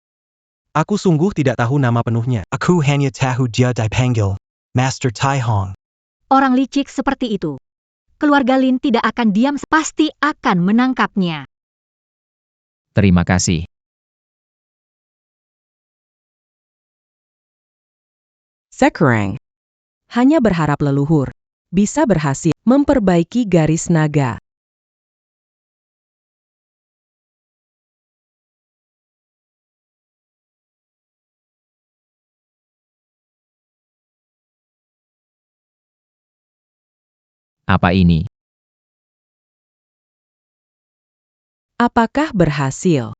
Aku sungguh tidak tahu nama penuhnya. Aku hanya tahu dia dipanggil Master Tai Hong. Orang licik seperti itu. Keluarga Lin tidak akan diam, pasti akan menangkapnya. Terima kasih. Sekarang, hanya berharap leluhur bisa berhasil memperbaiki garis naga. Apa ini? Apakah berhasil?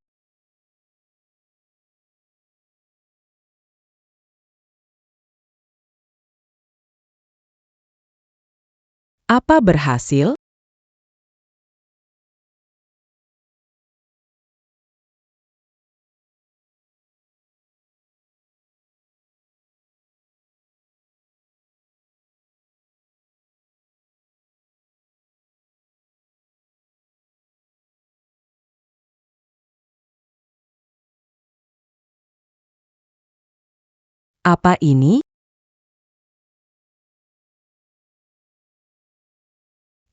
Apa berhasil? Apa ini?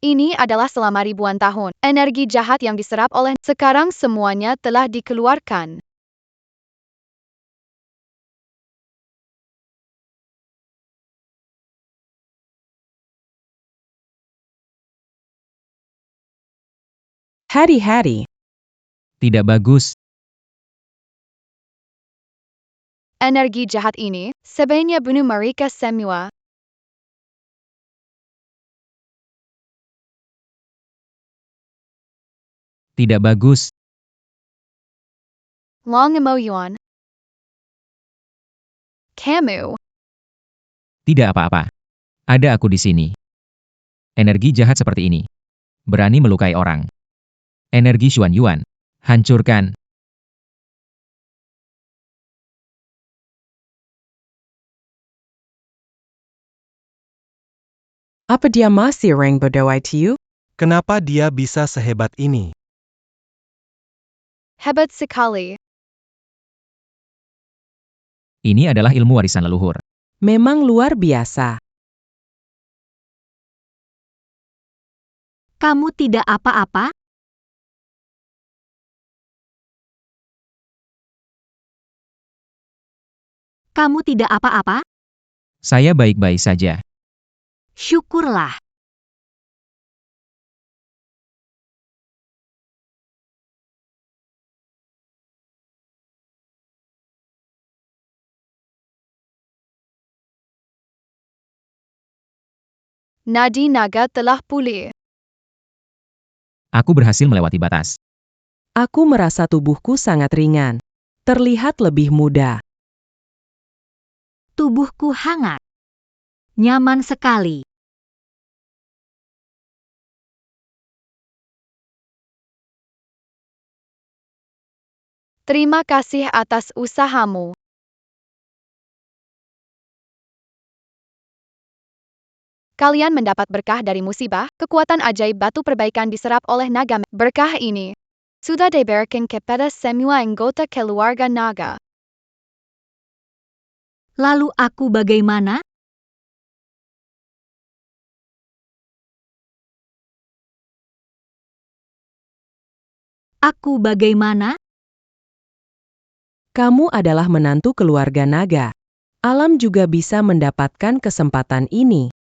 Ini adalah selama ribuan tahun. Energi jahat yang diserap oleh sekarang semuanya telah dikeluarkan. Hari-hari. Tidak bagus. Energi jahat ini sebaiknya bunuh mereka semua. Tidak bagus. Long Mo Yuan. Kamu. Tidak apa-apa. Ada aku di sini. Energi jahat seperti ini. Berani melukai orang. Energi Xuan Yuan. Hancurkan. Apa dia masih orang berdoa you? Kenapa dia bisa sehebat ini? Hebat sekali. Ini adalah ilmu warisan leluhur. Memang luar biasa. Kamu tidak apa-apa? Kamu tidak apa-apa? Saya baik-baik saja. Syukurlah. Nadi naga telah pulih. Aku berhasil melewati batas. Aku merasa tubuhku sangat ringan. Terlihat lebih muda. Tubuhku hangat. Nyaman sekali. Terima kasih atas usahamu. Kalian mendapat berkah dari musibah, kekuatan ajaib batu perbaikan diserap oleh naga. Berkah ini sudah diberikan kepada semua anggota keluarga naga. Lalu aku bagaimana? Aku bagaimana? Kamu adalah menantu keluarga naga. Alam juga bisa mendapatkan kesempatan ini.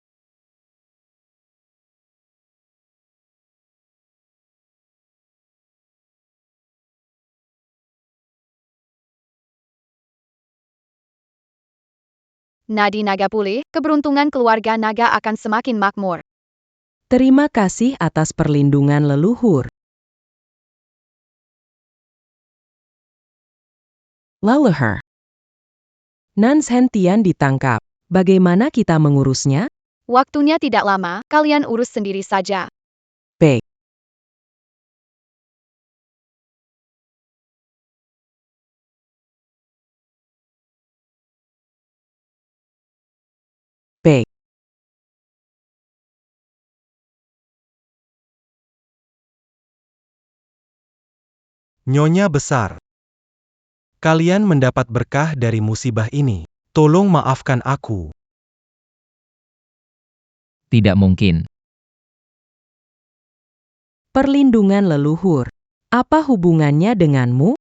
Nadi naga pulih, keberuntungan keluarga naga akan semakin makmur. Terima kasih atas perlindungan leluhur. Leluhur. Nan Shen Tian ditangkap. Bagaimana kita mengurusnya? Waktunya tidak lama, kalian urus sendiri saja. Baik. Baik. Nyonya besar. Kalian mendapat berkah dari musibah ini. Tolong maafkan aku. Tidak mungkin. Perlindungan leluhur. Apa hubungannya denganmu?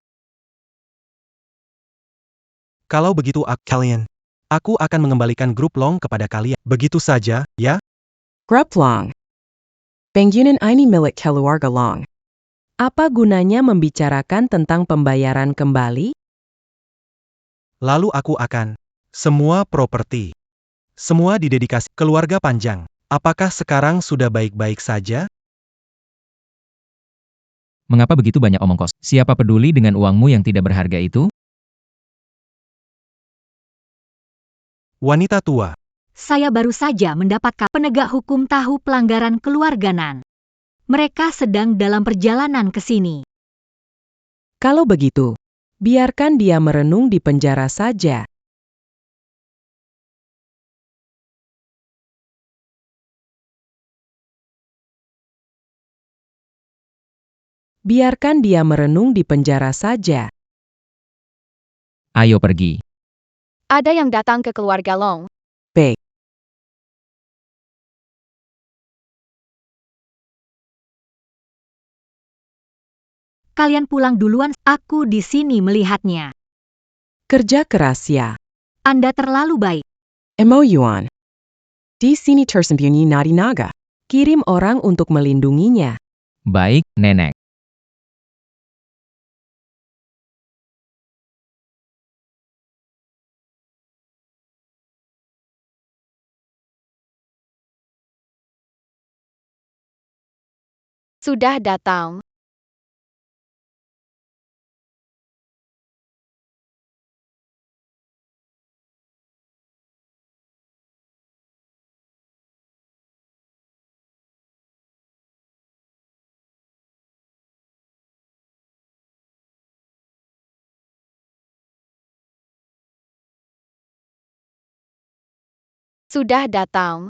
Kalau begitu kalian, aku akan mengembalikan grup Long kepada kalian. Begitu saja, ya? Grup Long. Bangunan ini milik keluarga Long. Apa gunanya membicarakan tentang pembayaran kembali? Lalu aku akan. Semua properti. Semua didedikasi keluarga panjang. Apakah sekarang sudah baik-baik saja? Mengapa begitu banyak omong kosong? Siapa peduli dengan uangmu yang tidak berharga itu? Wanita tua. Saya baru saja mendapatkan penegak hukum tahu pelanggaran keluarga Nan. Mereka sedang dalam perjalanan ke sini. Kalau begitu, biarkan dia merenung di penjara saja. Biarkan dia merenung di penjara saja. Ayo pergi. Ada yang datang ke keluarga Long. Baik. Kalian pulang duluan, aku di sini melihatnya. Kerja keras ya. Anda terlalu baik. Emo Yuan. Di sini tersembunyi Nadi Naga. Kirim orang untuk melindunginya. Baik, Nenek. Sudah datang. Sudah datang.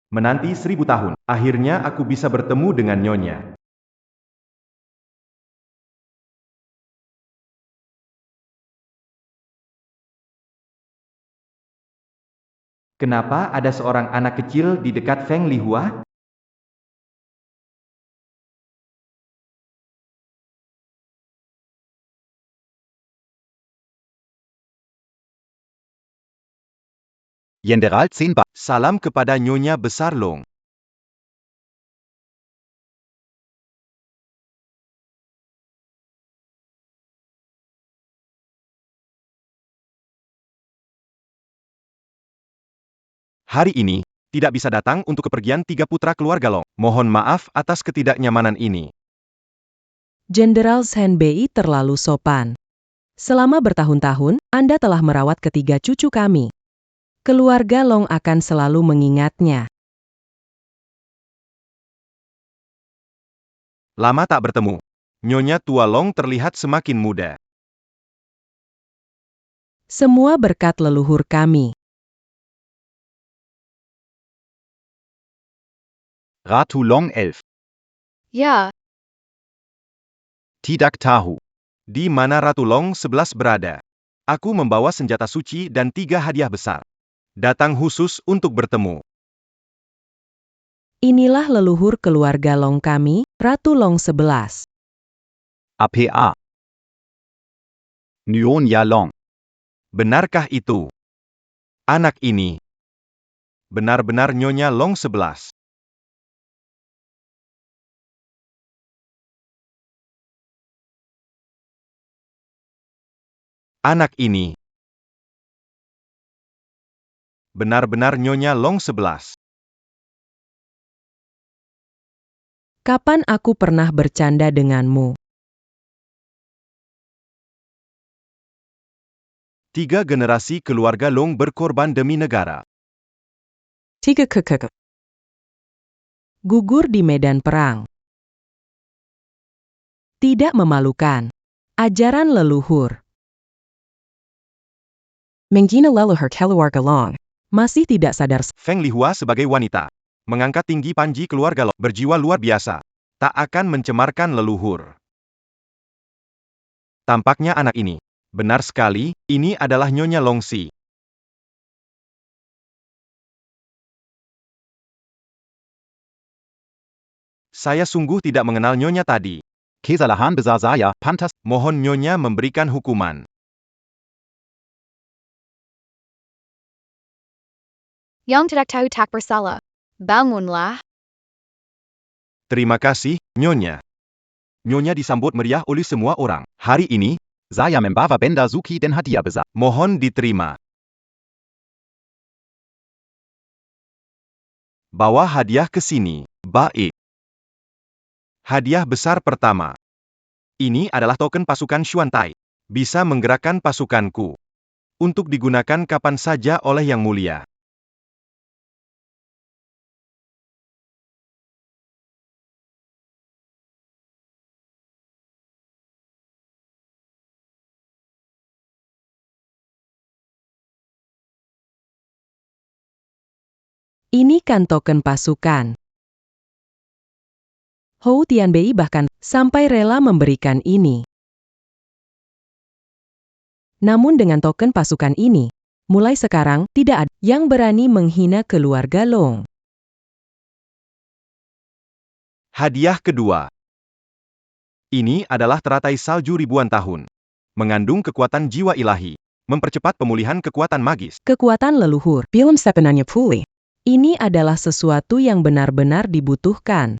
Menanti 1000 tahun, akhirnya aku bisa bertemu dengan Nyonya. Kenapa ada seorang anak kecil di dekat Feng Lihua? Jenderal 10 Ba. Salam kepada Nyonya Besar Long. Hari ini, tidak bisa datang untuk kepergian 3 putra keluarga Long. Mohon maaf atas ketidaknyamanan ini. Jenderal Shen Bei terlalu sopan. Selama bertahun-tahun, Anda telah merawat ketiga cucu kami. Keluarga Long akan selalu mengingatnya. Lama tak bertemu. Nyonya tua Long terlihat semakin muda. Semua berkat leluhur kami. Ratu Long 11. Ya, Tidak tahu. Di mana Ratu Long 11 berada? Aku membawa senjata suci dan 3 hadiah besar. Datang khusus untuk bertemu. Inilah leluhur keluarga Long kami, Ratu Long 11. APA. Nyonya Long. Benarkah itu? Anak ini benar-benar Nyonya Long 11. Anak ini benar-benar Nyonya Long 11. Kapan aku pernah bercanda denganmu? 3 generasi keluarga Long berkorban demi negara. Tiga kekek. Gugur di medan perang. Tidak memalukan. Ajaran leluhur. Menggina leluhur keluarga Long. Masih tidak sadar. Feng Lihua sebagai wanita mengangkat tinggi panji keluarga Long, berjiwa luar biasa. Tak akan mencemarkan leluhur. Tampaknya anak ini. Benar sekali, ini adalah Nyonya Longxi. Saya sungguh tidak mengenal Nyonya tadi. Kesalahan besar saya, pantas. Mohon Nyonya memberikan hukuman. yang tidak tahu tak bersalah. Bangunlah. Terima kasih, Nyonya. Nyonya disambut meriah oleh semua orang. Hari ini, Saya membawa benda suci dan hadiah besar. mohon diterima. Bawa hadiah ke sini. Baik. Hadiah besar pertama. Ini adalah token pasukan Xuantai. Bisa menggerakkan pasukanku. Untuk digunakan kapan saja oleh Yang Mulia. Ini kan token pasukan. Hou Tianbei bahkan sampai rela memberikan ini. Namun dengan token pasukan ini, mulai sekarang tidak ada yang berani menghina keluarga Long. Hadiah kedua. Ini adalah teratai salju ribuan tahun. Mengandung kekuatan jiwa ilahi. Mempercepat pemulihan kekuatan magis. Kekuatan leluhur, film sebenarnya pulih. Ini adalah sesuatu yang benar-benar dibutuhkan.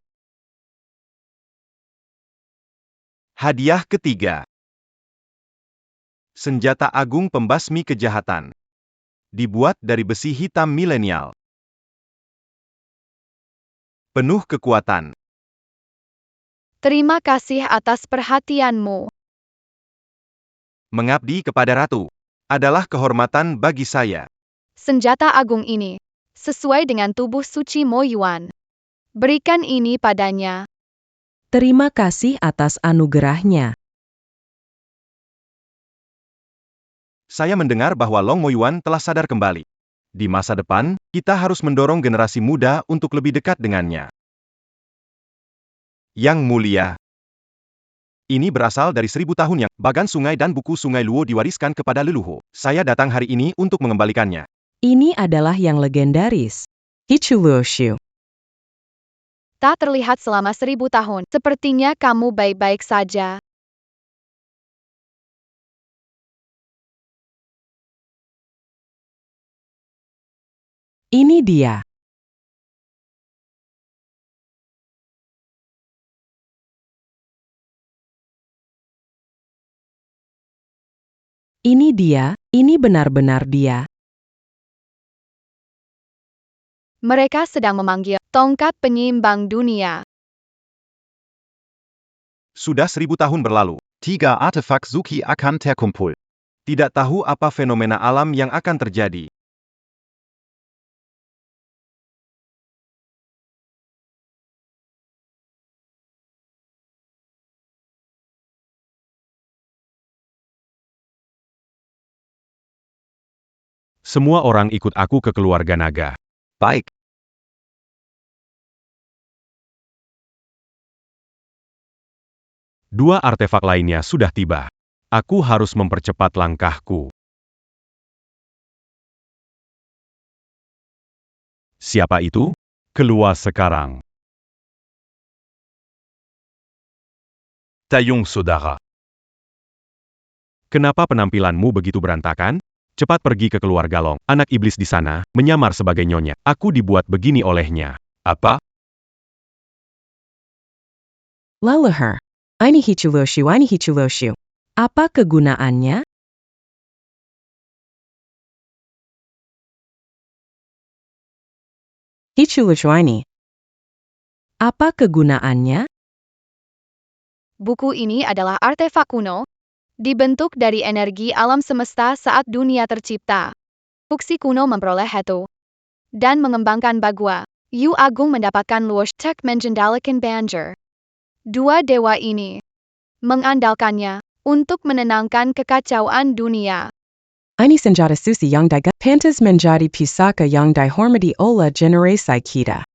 Hadiah ketiga. Senjata agung pembasmi kejahatan. Dibuat dari besi hitam milenial. Penuh kekuatan. Terima kasih atas perhatianmu. Mengabdi kepada ratu adalah kehormatan bagi saya. Senjata agung ini sesuai dengan tubuh suci Mo Yuan. Berikan ini padanya. Terima kasih atas anugerahnya. Saya mendengar bahwa Long Moyuan telah sadar kembali. Di masa depan, kita harus mendorong generasi muda untuk lebih dekat dengannya. Yang Mulia. Ini berasal dari 1000 tahun yang bagan sungai dan buku sungai Luo diwariskan kepada leluhur. Saya datang hari ini untuk mengembalikannya. Ini adalah yang legendaris. Hichu Luoshu. Tak terlihat selama 1000 tahun. Sepertinya kamu baik-baik saja. Ini dia. Ini dia, ini benar-benar dia. Mereka sedang memanggil tongkat penyeimbang dunia. Sudah 1000 tahun berlalu. 3 Artefakt suci akan terkumpul. Tidak tahu apa fenomena alam yang akan terjadi. Semua orang ikut aku ke keluarga naga. Baik. 2 artefak lainnya sudah tiba. Aku harus mempercepat langkahku. Siapa itu? Keluar sekarang. Taeyong Sodara. Kenapa penampilanmu begitu berantakan? Cepat pergi ke keluarga Long. Anak iblis di sana, menyamar sebagai nyonya. Aku dibuat begini olehnya. Apa? Leluhur. Ini hichuloshu. Apa kegunaannya? Hichuloshu ini. Apa kegunaannya? Buku ini adalah artefak kuno, dibentuk dari energi alam semesta saat dunia tercipta. Fuksi kuno memperoleh Hetu dan mengembangkan Bagua. Yu Agung mendapatkan Luosh Tek mengendalikan Banjer. 2 dewa ini mengandalkannya untuk menenangkan kekacauan dunia. Ini senjata susi yang dagat pantas menjadi pusaka yang dihormati oleh generasi kita.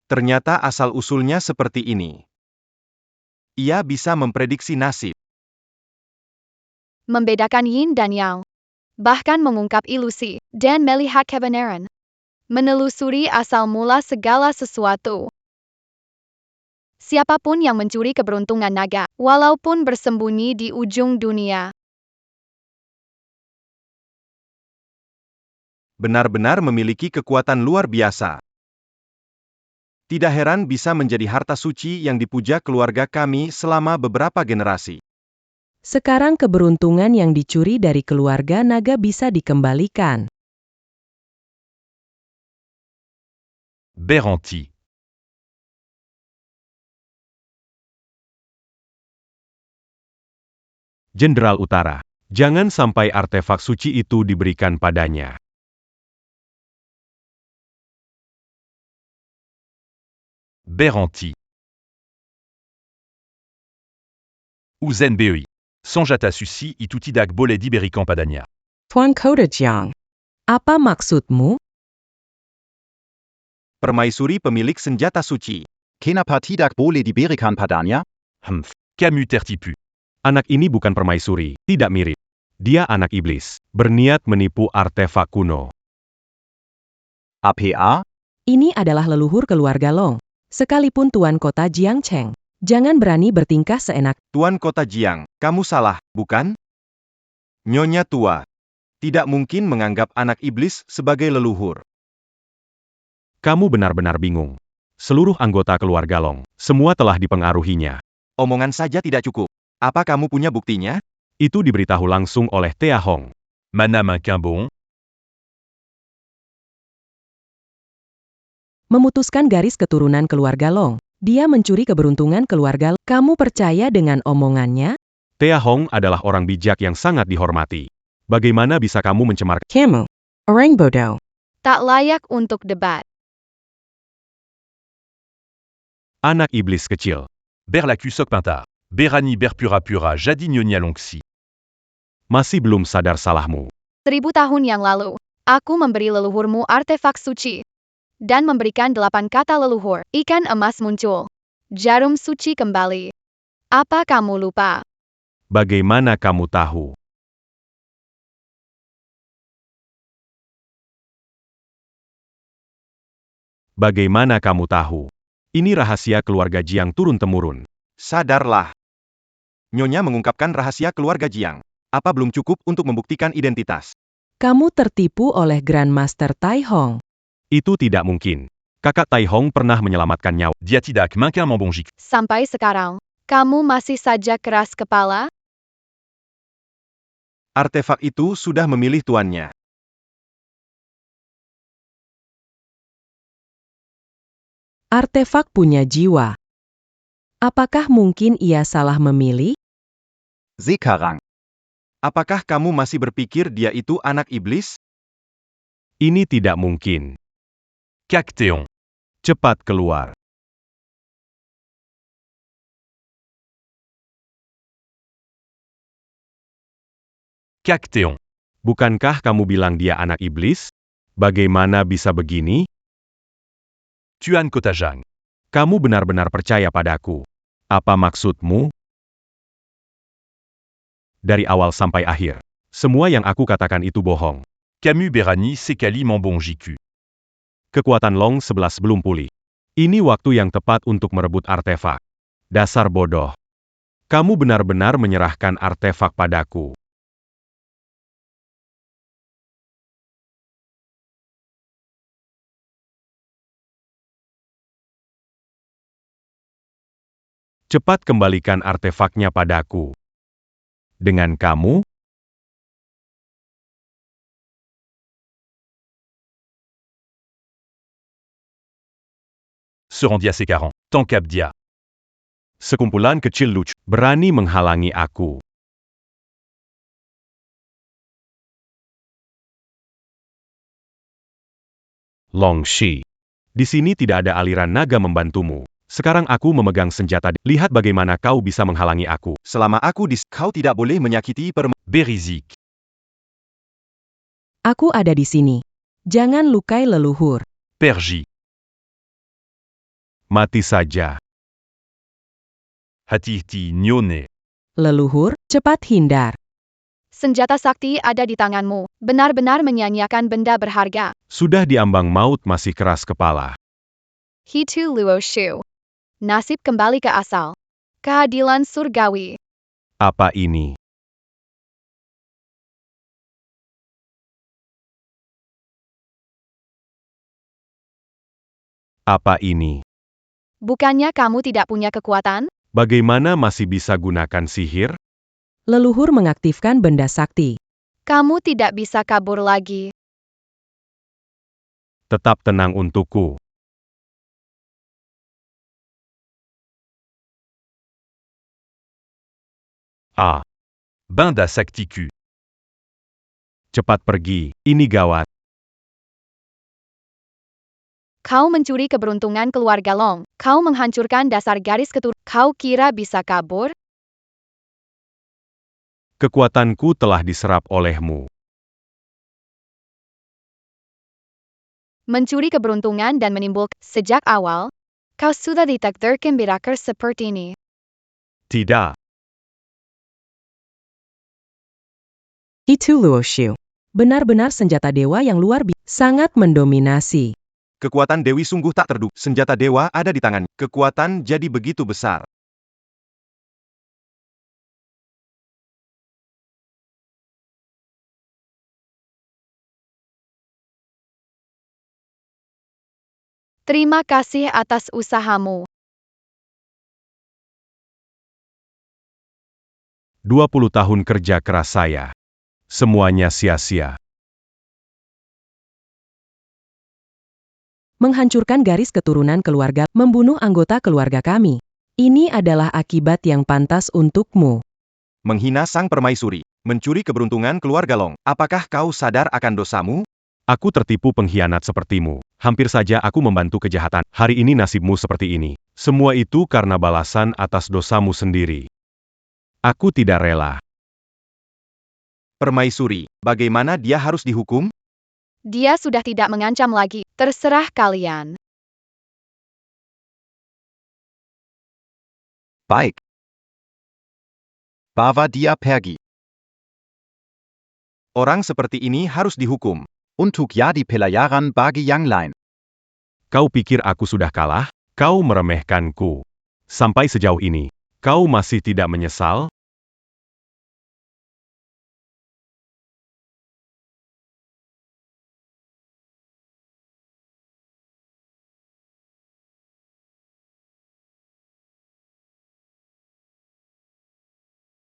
Ternyata asal-usulnya seperti ini. Ia bisa memprediksi nasib. Membedakan yin dan yang, bahkan mengungkap ilusi, dan melihat kebenaran. Menelusuri asal mula segala sesuatu. Siapapun yang mencuri keberuntungan naga, walaupun bersembunyi di ujung dunia, Benar-benar memiliki kekuatan luar biasa. Tidak heran bisa menjadi harta suci yang dipuja keluarga kami selama beberapa generasi. Sekarang keberuntungan yang dicuri dari keluarga naga bisa dikembalikan. Beranti. Jenderal Utara, jangan sampai artefak suci itu diberikan padanya. Beranti. Uzen Beoi. Sonjata Susi itu tidak boleh diberikan padanya. Tuan Kota Jiang. Apa maksudmu? Permaisuri pemilik senjata suci. Kenapa tidak boleh diberikan padanya? Camus tertipu. Anak ini bukan permaisuri, tidak mirip. Dia anak iblis, berniat menipu artefak kuno. APA? Ini adalah leluhur keluarga Long. Sekalipun Tuan Kota Jiang Cheng. Jangan berani bertingkah seenak. Tuan Kota Jiang, kamu salah, bukan? Nyonya tua. Tidak mungkin menganggap anak iblis sebagai leluhur. Kamu benar-benar bingung. Seluruh anggota keluarga Long, semua telah dipengaruhinya. Omongan saja tidak cukup. Apa kamu punya buktinya? Itu diberitahu langsung oleh Tea Hong. Mana main bon. Memutuskan garis keturunan keluarga Long. Dia mencuri keberuntungan keluarga. Kamu percaya dengan omongannya? Tea Hong adalah orang bijak yang sangat dihormati. Bagaimana bisa kamu mencemarkan? Kamu. Orang bodoh. tak layak untuk debat. Anak iblis kecil. Berlaku Sok Pintar. Berani Berpura Pura Jadi Nyonya Longxi. Masih belum sadar salahmu. 1000 tahun yang lalu, aku memberi leluhurmu artefak suci. Dan memberikan 8 kata leluhur. Ikan emas muncul. Jarum suci kembali. Apa kamu lupa? Bagaimana kamu tahu? Bagaimana kamu tahu? Ini rahasia keluarga Jiang turun-temurun. Sadarlah. Nyonya mengungkapkan rahasia keluarga Jiang. Apa belum cukup untuk membuktikan identitas? Kamu tertipu oleh Grandmaster Tai Hong. Itu tidak mungkin. Kakak Tai Hong pernah menyelamatkan nyawa. Dia tidak makin membonjik. Sampai sekarang, kamu masih saja keras kepala? Artefak itu sudah memilih tuannya. Artefak punya jiwa. Apakah mungkin ia salah memilih? Sekarang. Apakah kamu masih berpikir dia itu anak iblis? Ini tidak mungkin. Cactéon. Cepat keluar. Cactéon. Bukankah kamu bilang dia anak iblis? Bagaimana bisa begini? Tuan Kotajang. Kamu benar-benar percaya padaku. Apa maksudmu? Dari awal sampai akhir, semua yang aku katakan itu bohong. Camus Berani Sekali Mambong Jiku. Kekuatan Long 11 belum pulih. Ini waktu yang tepat untuk merebut artefak. Dasar bodoh. Kamu benar-benar menyerahkan artefak padaku. Cepat kembalikan artefaknya padaku. Dengan kamu, Serandia Sekaran. Tankabdia. sekumpulan kecil lucu, berani menghalangi aku. Long Shi. Di sini tidak ada aliran naga membantumu. Sekarang aku memegang senjata. Lihat bagaimana kau bisa menghalangi aku. Selama aku kau tidak boleh menyakiti Berizik. Aku ada di sini. Jangan lukai leluhur. Perji. Mati saja. Hatihti Nyone. Leluhur, cepat hindar. Senjata sakti ada di tanganmu, benar-benar menyanyiakan benda berharga. Sudah diambang maut masih keras kepala. Hitu Luo Shu. Nasib kembali ke asal. Keadilan surgawi. Apa ini? Apa ini? Bukannya kamu tidak punya kekuatan? Bagaimana masih bisa gunakan sihir? Leluhur mengaktifkan benda sakti. Kamu tidak bisa kabur lagi. Tetap tenang untukku. Ah, Binda Saktiku. cepat pergi, ini gawat. Kau mencuri keberuntungan keluarga Long. Kau menghancurkan dasar garis keturunan. Kau kira bisa kabur? Kekuatanku telah diserap olehmu. Mencuri keberuntungan dan menimbulkan. Sejak awal, kau sudah ditakdirkan berakhir seperti ini. Tidak. Itu Luo Shu. Benar-benar senjata dewa yang luar biasa. Sangat mendominasi. Kekuatan Dewi sungguh tak terduga. Senjata dewa ada di tangannya. Kekuatan jadi begitu besar. Terima kasih atas usahamu. 20 tahun kerja keras saya. Semuanya sia-sia. Menghancurkan garis keturunan keluarga, membunuh anggota keluarga kami. Ini adalah akibat yang pantas untukmu. Menghina sang permaisuri. Mencuri keberuntungan keluarga Long. Apakah kau sadar akan dosamu? Aku tertipu pengkhianat sepertimu. Hampir saja aku membantu kejahatan. Hari ini nasibmu seperti ini. Semua itu karena balasan atas dosamu sendiri. Aku tidak rela. Permaisuri, bagaimana dia harus dihukum? Dia sudah tidak mengancam lagi. Terserah kalian. Baik. Bawa dia pergi. Orang seperti ini harus dihukum. Untuk jadi pelayaran bagi yang lain. Kau pikir aku sudah kalah? Kau meremehkanku. Sampai sejauh ini, kau masih tidak menyesal?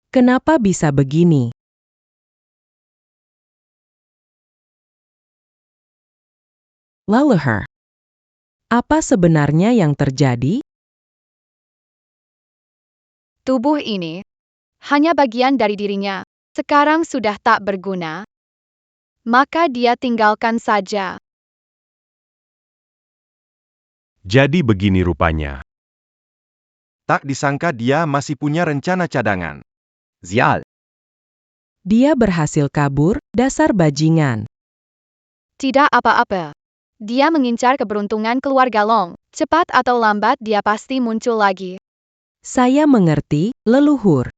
Kenapa bisa begini? Leluhur. Apa sebenarnya yang terjadi? Tubuh ini hanya bagian dari dirinya. Sekarang sudah tak berguna. Maka dia tinggalkan saja. Jadi begini rupanya. Tak disangka dia masih punya rencana cadangan. Zial. Dia berhasil kabur, dasar bajingan. Tidak apa-apa. Dia mengincar keberuntungan keluarga Long. Cepat atau lambat dia pasti muncul lagi. Saya mengerti, leluhur.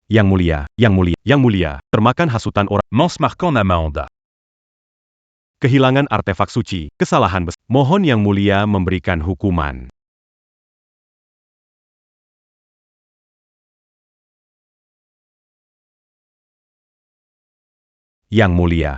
Yang mulia, yang mulia, yang mulia, termakan hasutan orang. Mance marquant amende. Kehilangan artefak suci, kesalahan besar. Mohon yang mulia memberikan hukuman. Yang mulia,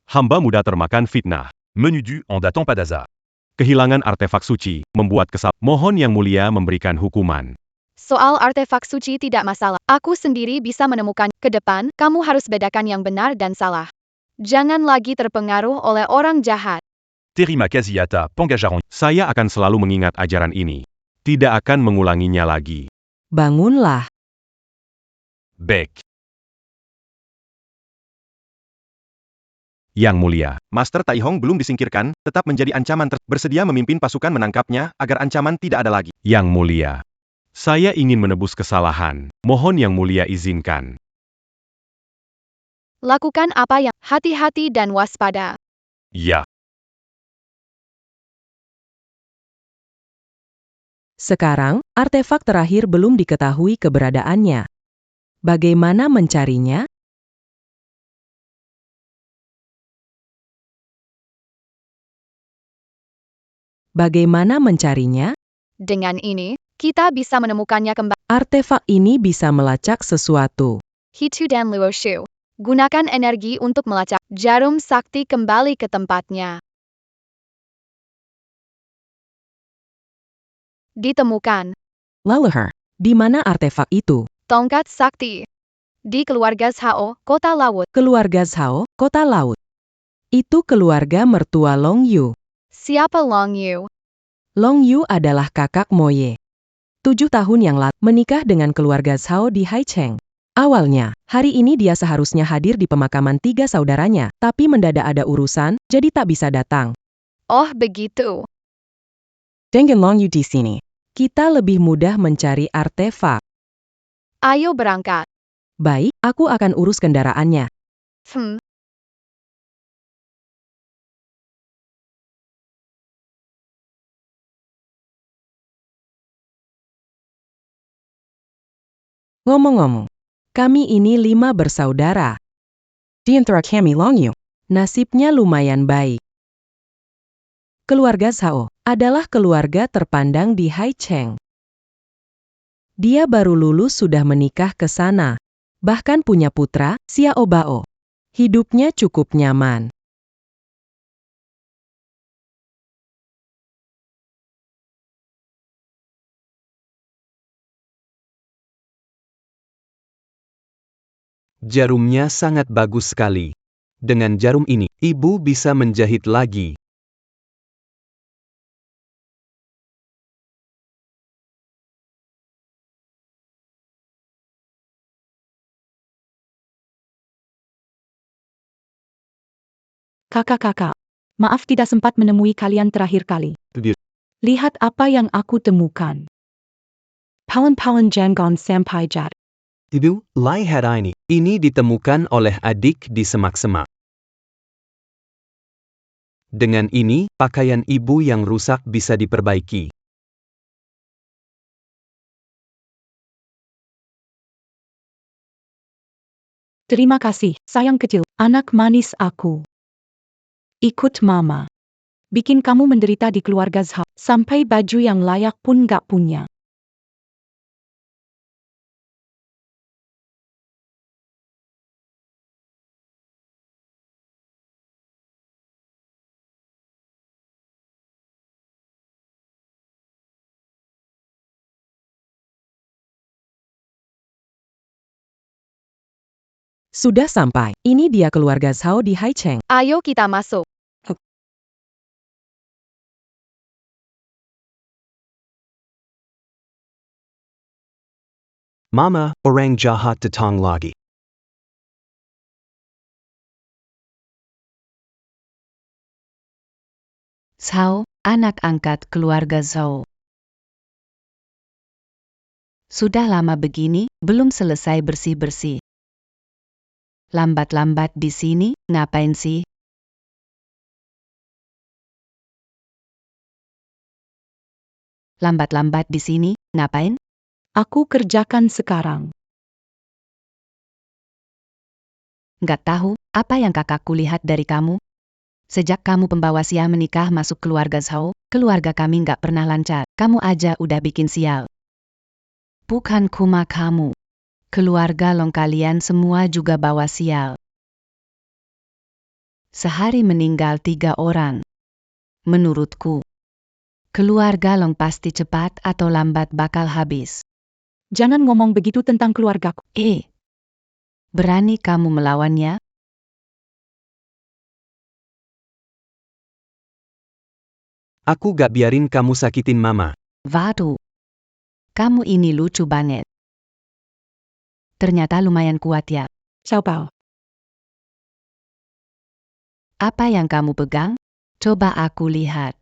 hamba muda termakan fitnah. Menu dû en datant pas d'hasard. Kehilangan artefak suci, membuat kesal. Mohon yang mulia memberikan hukuman. Soal artefak suci tidak masalah. Aku sendiri bisa menemukan. Ke depan, kamu harus bedakan yang benar dan salah. Jangan lagi terpengaruh oleh orang jahat. Terima Casiata, Pangajaron. Saya akan selalu mengingat ajaran ini. Tidak akan mengulanginya lagi. Bangunlah. Bec. Yang mulia, Master Tai Hong belum disingkirkan, tetap menjadi ancaman bersedia memimpin pasukan menangkapnya, agar ancaman tidak ada lagi. Yang mulia, saya ingin menebus kesalahan. Mohon yang mulia izinkan. Lakukan apa yang hati-hati dan waspada. Ya. Sekarang, artefak terakhir belum diketahui keberadaannya. Bagaimana mencarinya? Bagaimana mencarinya? Dengan ini, kita bisa menemukannya kembali. Artefak ini bisa melacak sesuatu. Hitu dan Luo Shu. Gunakan energi untuk melacak jarum sakti kembali ke tempatnya. Ditemukan. Leluhur, di mana artefak itu? Tongkat sakti. Di keluarga Zhao, kota laut. Keluarga Zhao, kota laut. Itu keluarga mertua Long Yu. Siapa Long Yu? Long Yu adalah kakak Moye. 7 tahun yang lalu, menikah dengan keluarga Zhao di Haicheng. Awalnya, hari ini dia seharusnya hadir di pemakaman 3 saudaranya, tapi mendadak ada urusan, jadi tak bisa datang. Oh begitu. Dengan Long Yu di sini, kita lebih mudah mencari artefak. Ayo berangkat. Baik, aku akan urus kendaraannya. Ngomong-ngomong, kami ini 5 bersaudara. Di antara kami Long Yu, nasibnya lumayan baik. Keluarga Zhao adalah keluarga terpandang di Haicheng. Dia baru lulus sudah menikah ke sana. Bahkan punya putra, Xiao Bao. Hidupnya cukup nyaman. Jarumnya sangat bagus sekali. Dengan jarum ini, ibu bisa menjahit lagi. Kakak-kakak, maaf tidak sempat menemui kalian terakhir kali. Lihat apa yang aku temukan. Palan-palan Jangon Sampai Jat. Ibu, lihat ini ditemukan oleh adik di semak-semak. Dengan ini, pakaian ibu yang rusak bisa diperbaiki. Terima kasih, sayang kecil, anak manis aku. Ikut mama. Bikin kamu menderita di keluarga Zhao, sampai baju yang layak pun gak punya. Sudah sampai. Ini dia keluarga Zhao di Haicheng. Ayo kita masuk. Mama, orang jahat datang lagi. Zhao, anak angkat keluarga Zhao. Sudah lama begini, belum selesai bersih-bersih. Lambat-lambat di sini, ngapain sih? Lambat-lambat di sini, ngapain? Aku kerjakan sekarang. Nggak tahu, apa yang kakakku lihat dari kamu? Sejak kamu pembawa sial menikah masuk keluarga Zhao, keluarga kami nggak pernah lancar. Kamu aja udah bikin sial. Bukan cuma kamu. Keluarga Long kalian semua juga bawa sial. Sehari meninggal 3 orang. Menurutku, keluarga Long pasti cepat atau lambat bakal habis. Jangan ngomong begitu tentang keluargaku. Berani kamu melawannya? Aku gak biarin kamu sakitin mama. Waduh, kamu ini lucu banget. Ternyata lumayan kuat ya. Coba. Apa yang kamu pegang? Coba aku lihat.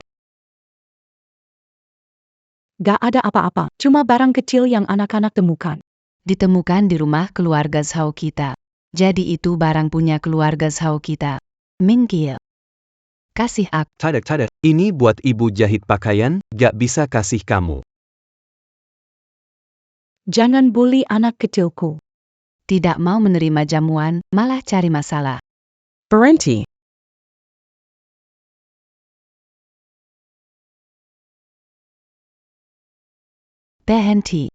Gak ada apa-apa, cuma barang kecil yang anak-anak temukan. Ditemukan di rumah keluarga Zhao kita. Jadi itu barang punya keluarga Zhao kita. Minggir. Kasih aku. Tidak. Ini buat ibu jahit pakaian, gak bisa kasih kamu. Jangan bully anak kecilku. Tidak mau menerima jamuan, malah cari masalah. Berhenti. Berhenti.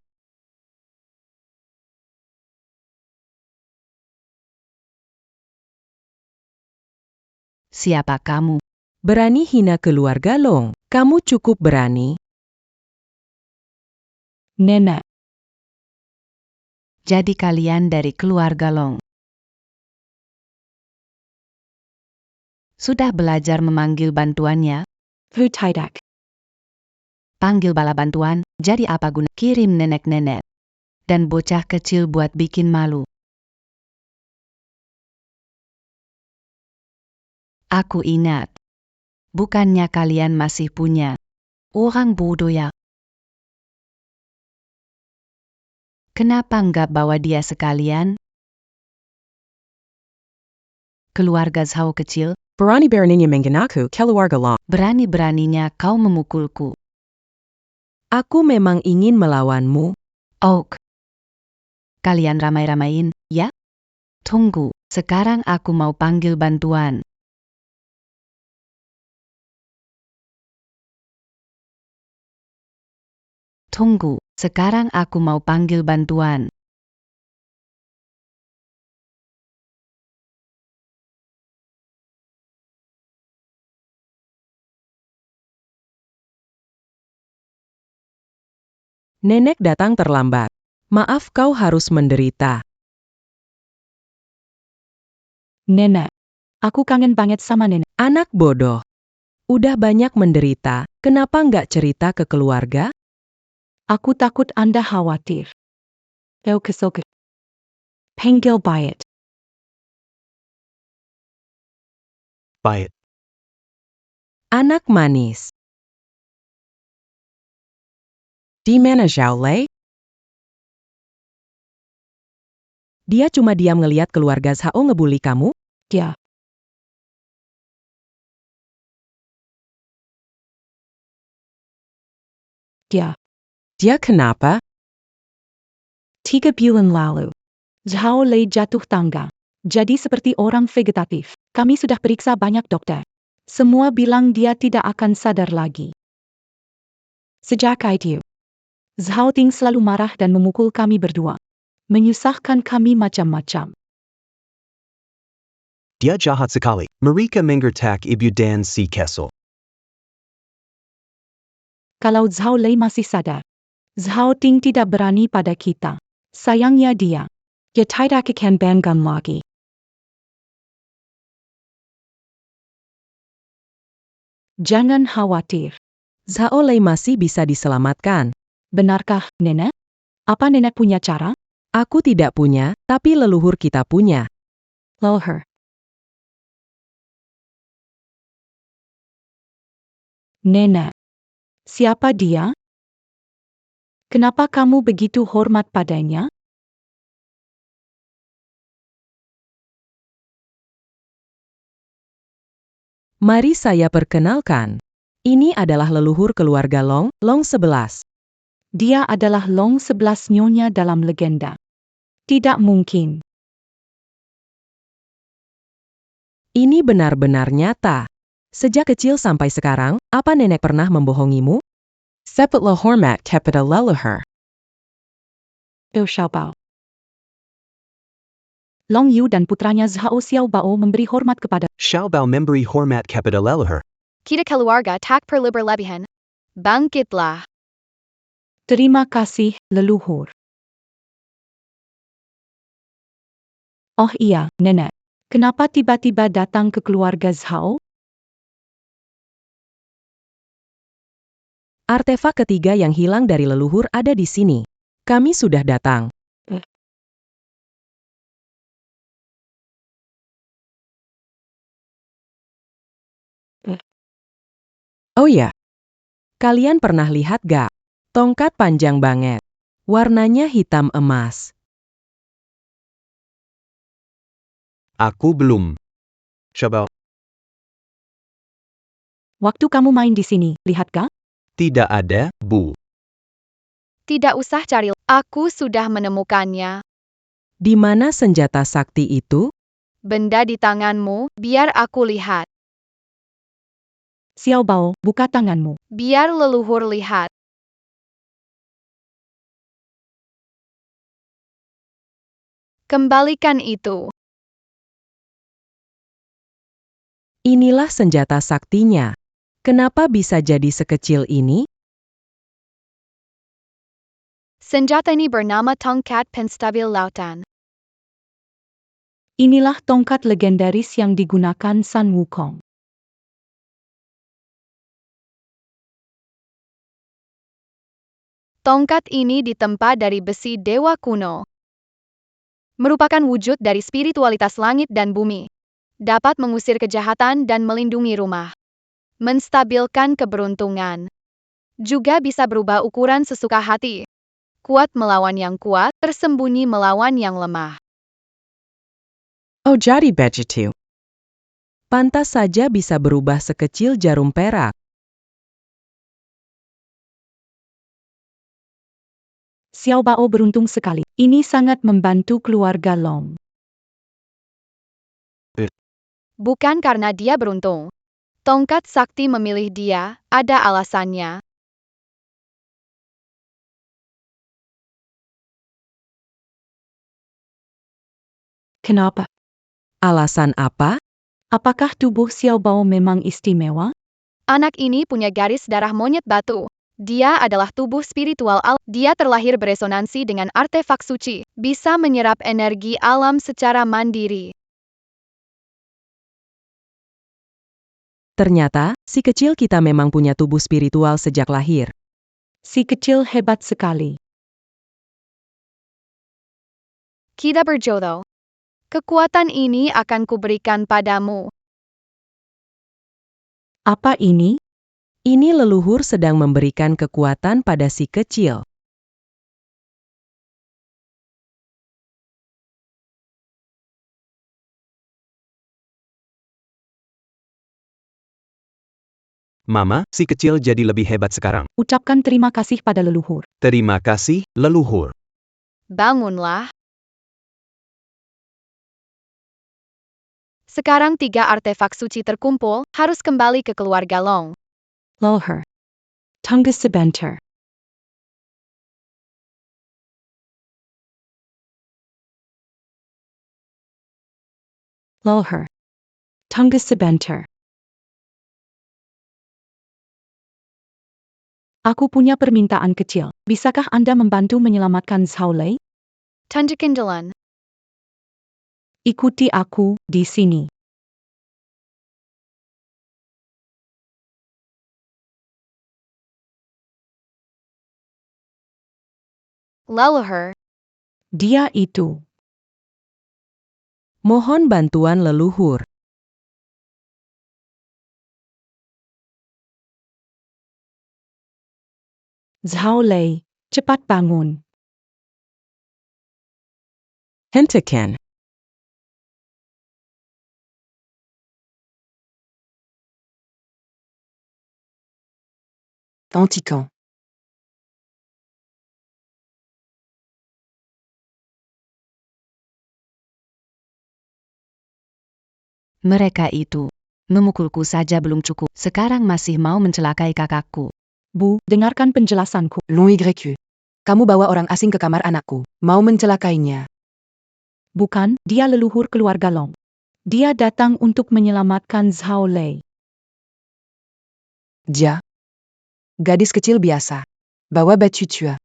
Siapa kamu? Berani hina keluarga Long. Kamu cukup berani. Nenek. Jadi kalian dari keluarga Long. Sudah belajar memanggil bantuannya? Tidak. Panggil bala bantuan, jadi apa guna? Kirim nenek-nenek. Dan bocah kecil buat bikin malu. Aku ingat. Bukannya kalian masih punya orang bodoh ya? Kenapa nggak bawa dia sekalian? Keluarga Zhao kecil, Berani-beraninya mengenaku keluarga Long. berani-beraninya kau memukulku. Aku memang ingin melawanmu. Oak. Kalian ramai-ramain, ya? Tunggu, sekarang aku mau panggil bantuan. Tunggu, sekarang aku mau panggil bantuan. Nenek datang terlambat. Maaf kau harus menderita. Nenek. Aku kangen banget sama nenek. Anak bodoh. Udah banyak menderita, kenapa nggak cerita ke keluarga? Aku takut Anda khawatir. Kau kesel ke... Panggil Bayat. Bayat. Anak manis. Di mana Zhao Lei? Dia cuma diam ngeliat keluarga Zhao ngebully kamu? Dia. Dia kenapa? 3 bulan lalu. Zhao Lei jatuh tangga. Jadi seperti orang vegetatif. Kami sudah periksa banyak dokter. Semua bilang dia tidak akan sadar lagi. Sejak itu, Zhao Ting selalu marah dan memukul kami berdua. Menyusahkan kami macam-macam. Dia jahat sekali. Mereka menggertak ibu dan si Kessel. Kalau Zhao Lei masih sadar, Zhao Ting tidak berani pada kita. Sayangnya dia tidak akan banggan lagi. Jangan khawatir. Zhao Lei masih bisa diselamatkan. Benarkah, Nenek? Apa Nenek punya cara? Aku tidak punya, tapi leluhur kita punya. Leluhur. Nenek. Siapa dia? Kenapa kamu begitu hormat padanya? Mari saya perkenalkan. Ini adalah leluhur keluarga Long, Long 11. Dia adalah Long 11 nyonya dalam legenda. Tidak mungkin. Ini benar-benar nyata. Sejak kecil sampai sekarang, apa nenek pernah membohongimu? Sepatlah hormat kepada leluhur. Xiaobao. Long Yu dan putranya Zhao Xiaobao memberi hormat kepada Xiaobao memberi hormat kepada leluhur. Kita keluarga tak perlu berlebihan. Bangkitlah. terima kasih, leluhur. Oh iya, nenek. Kenapa tiba-tiba datang ke keluarga Zhao? Artefak ketiga yang hilang dari leluhur ada di sini. Kami sudah datang. Oh ya. Kalian pernah lihat gak? Tongkat panjang banget. Warnanya hitam emas. Aku belum. Xiaobao, Waktu kamu main di sini, lihat gak? tidak ada, Bu. Tidak usah cari. Aku sudah menemukannya. Di mana senjata sakti itu? Benda di tanganmu, biar aku lihat. Xiaobao, buka tanganmu. Biar leluhur lihat. Kembalikan itu. Inilah senjata saktinya. Kenapa bisa jadi sekecil ini? Senjata ini bernama tongkat penstabil lautan. Inilah tongkat legendaris yang digunakan Sun Wukong. Tongkat ini ditempa dari besi dewa kuno. Merupakan wujud dari spiritualitas langit dan bumi. Dapat mengusir kejahatan dan melindungi rumah. Menstabilkan keberuntungan. Juga bisa berubah ukuran sesuka hati. Kuat melawan yang kuat, tersembunyi melawan yang lemah. Oh jadi begitu. Pantas saja bisa berubah sekecil jarum perak. Xiaobao beruntung sekali. Ini sangat membantu keluarga Long. Bukan karena dia beruntung. Tongkat sakti memilih dia, ada alasannya. Kenapa? Alasan apa? Apakah tubuh Xiaobao memang istimewa? Anak ini punya garis darah monyet batu. Dia adalah tubuh spiritual alam. Dia terlahir beresonansi dengan artefak suci. Bisa menyerap energi alam secara mandiri. Ternyata, si kecil kita memang punya tubuh spiritual sejak lahir. Si kecil hebat sekali. Kita berjodoh. Kekuatan ini akan kuberikan padamu. Apa ini? Ini leluhur sedang memberikan kekuatan pada si kecil. Mama, si kecil jadi lebih hebat sekarang. Ucapkan terima kasih pada leluhur. Terima kasih, leluhur. Bangunlah. Sekarang 3 artefak suci terkumpul, harus kembali ke keluarga Long. Leluhur. Tunggu sebentar. Leluhur. Tunggu sebentar. Aku punya permintaan kecil. Bisakah Anda membantu menyelamatkan Zhao Lei? Tunjukkan jalan. Ikuti aku di sini. Leluhur. Dia itu. Mohon bantuan leluhur. Zhao Lei, cepat bangun. Hentikan. Antiquant. Mereka itu memukulku saja belum cukup, sekarang masih mau mencelakai kakakku. Bu, dengarkan penjelasanku. Long YQ. Kamu bawa orang asing ke kamar anakku. Mau mencelakainya. Bukan, dia leluhur keluarga Long. Dia datang untuk menyelamatkan Zhao Lei. Dia. Gadis kecil biasa. Bawa batu tua.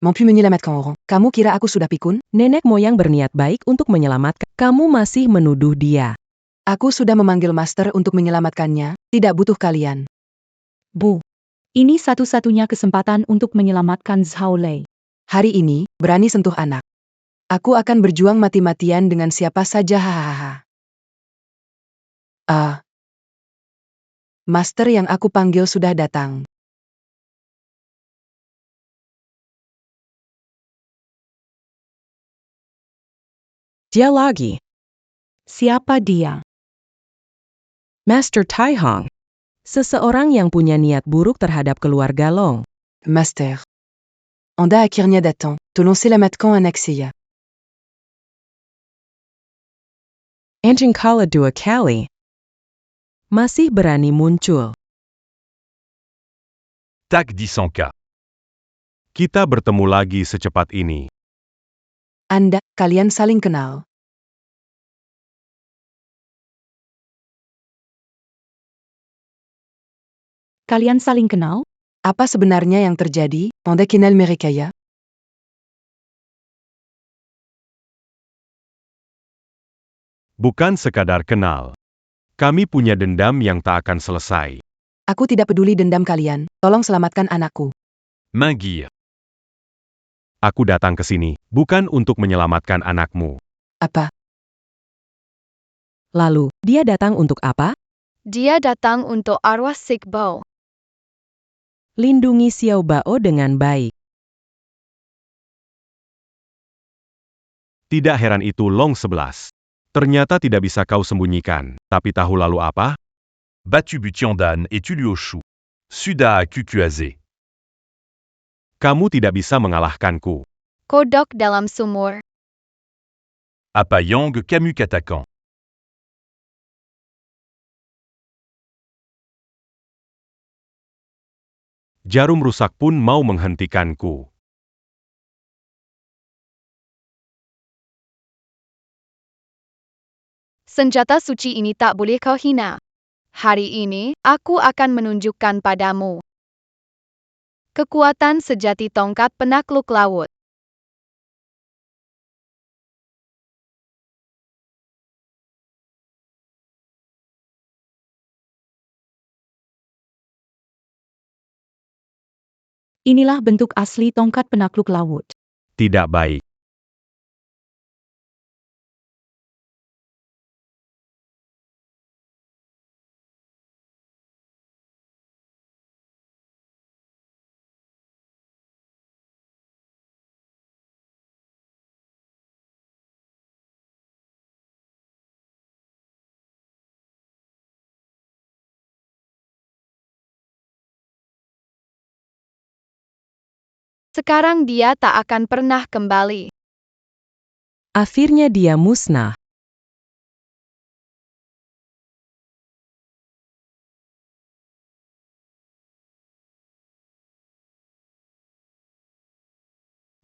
Mampu menyelamatkan orang. Kamu kira aku sudah pikun? Nenek moyang berniat baik untuk menyelamatkan. Kamu masih menuduh dia. Aku sudah memanggil master untuk menyelamatkannya. Tidak butuh kalian. Bu, ini satu-satunya kesempatan untuk menyelamatkan Zhao Lei. Hari ini, berani sentuh anak. Aku akan berjuang mati-matian dengan siapa saja hahaha. Master yang aku panggil sudah datang. Dia lagi. Siapa dia? Master Tai Hong. Seseorang yang punya niat buruk terhadap keluarga Long. Master. Anda akhirnya datang. Tolong selamatkan anak saya. Anjing kala 2 kali. Masih berani muncul. TAC 10K. Kita bertemu lagi secepat ini. Kalian saling kenal. Kalian saling kenal? Apa sebenarnya yang terjadi? Anda kenal mereka ya? Bukan sekadar kenal. Kami punya dendam yang tak akan selesai. Aku tidak peduli dendam kalian. Tolong selamatkan anakku. Minguir. Aku datang ke sini, bukan untuk menyelamatkan anakmu. Apa? Lalu, dia datang untuk apa? Dia datang untuk arwah Sikbo. Lindungi Xiao Bao dengan baik. Tidak heran itu Long 11. Ternyata tidak bisa kau sembunyikan, tapi tahu lalu apa? Battu Butiandan et tu Luo Shu. Suda a Kukuaze. Kamu tidak bisa mengalahkanku. Kodok dalam sumur. Apa Yang Kamu Katakan. Jarum rusak pun mau menghentikanku. Senjata suci ini tak boleh kau hina. Hari ini, aku akan menunjukkan padamu kekuatan sejati tongkat penakluk laut. Inilah bentuk asli tongkat penakluk laut. Tidak baik. Sekarang dia tak akan pernah kembali. Akhirnya dia musnah.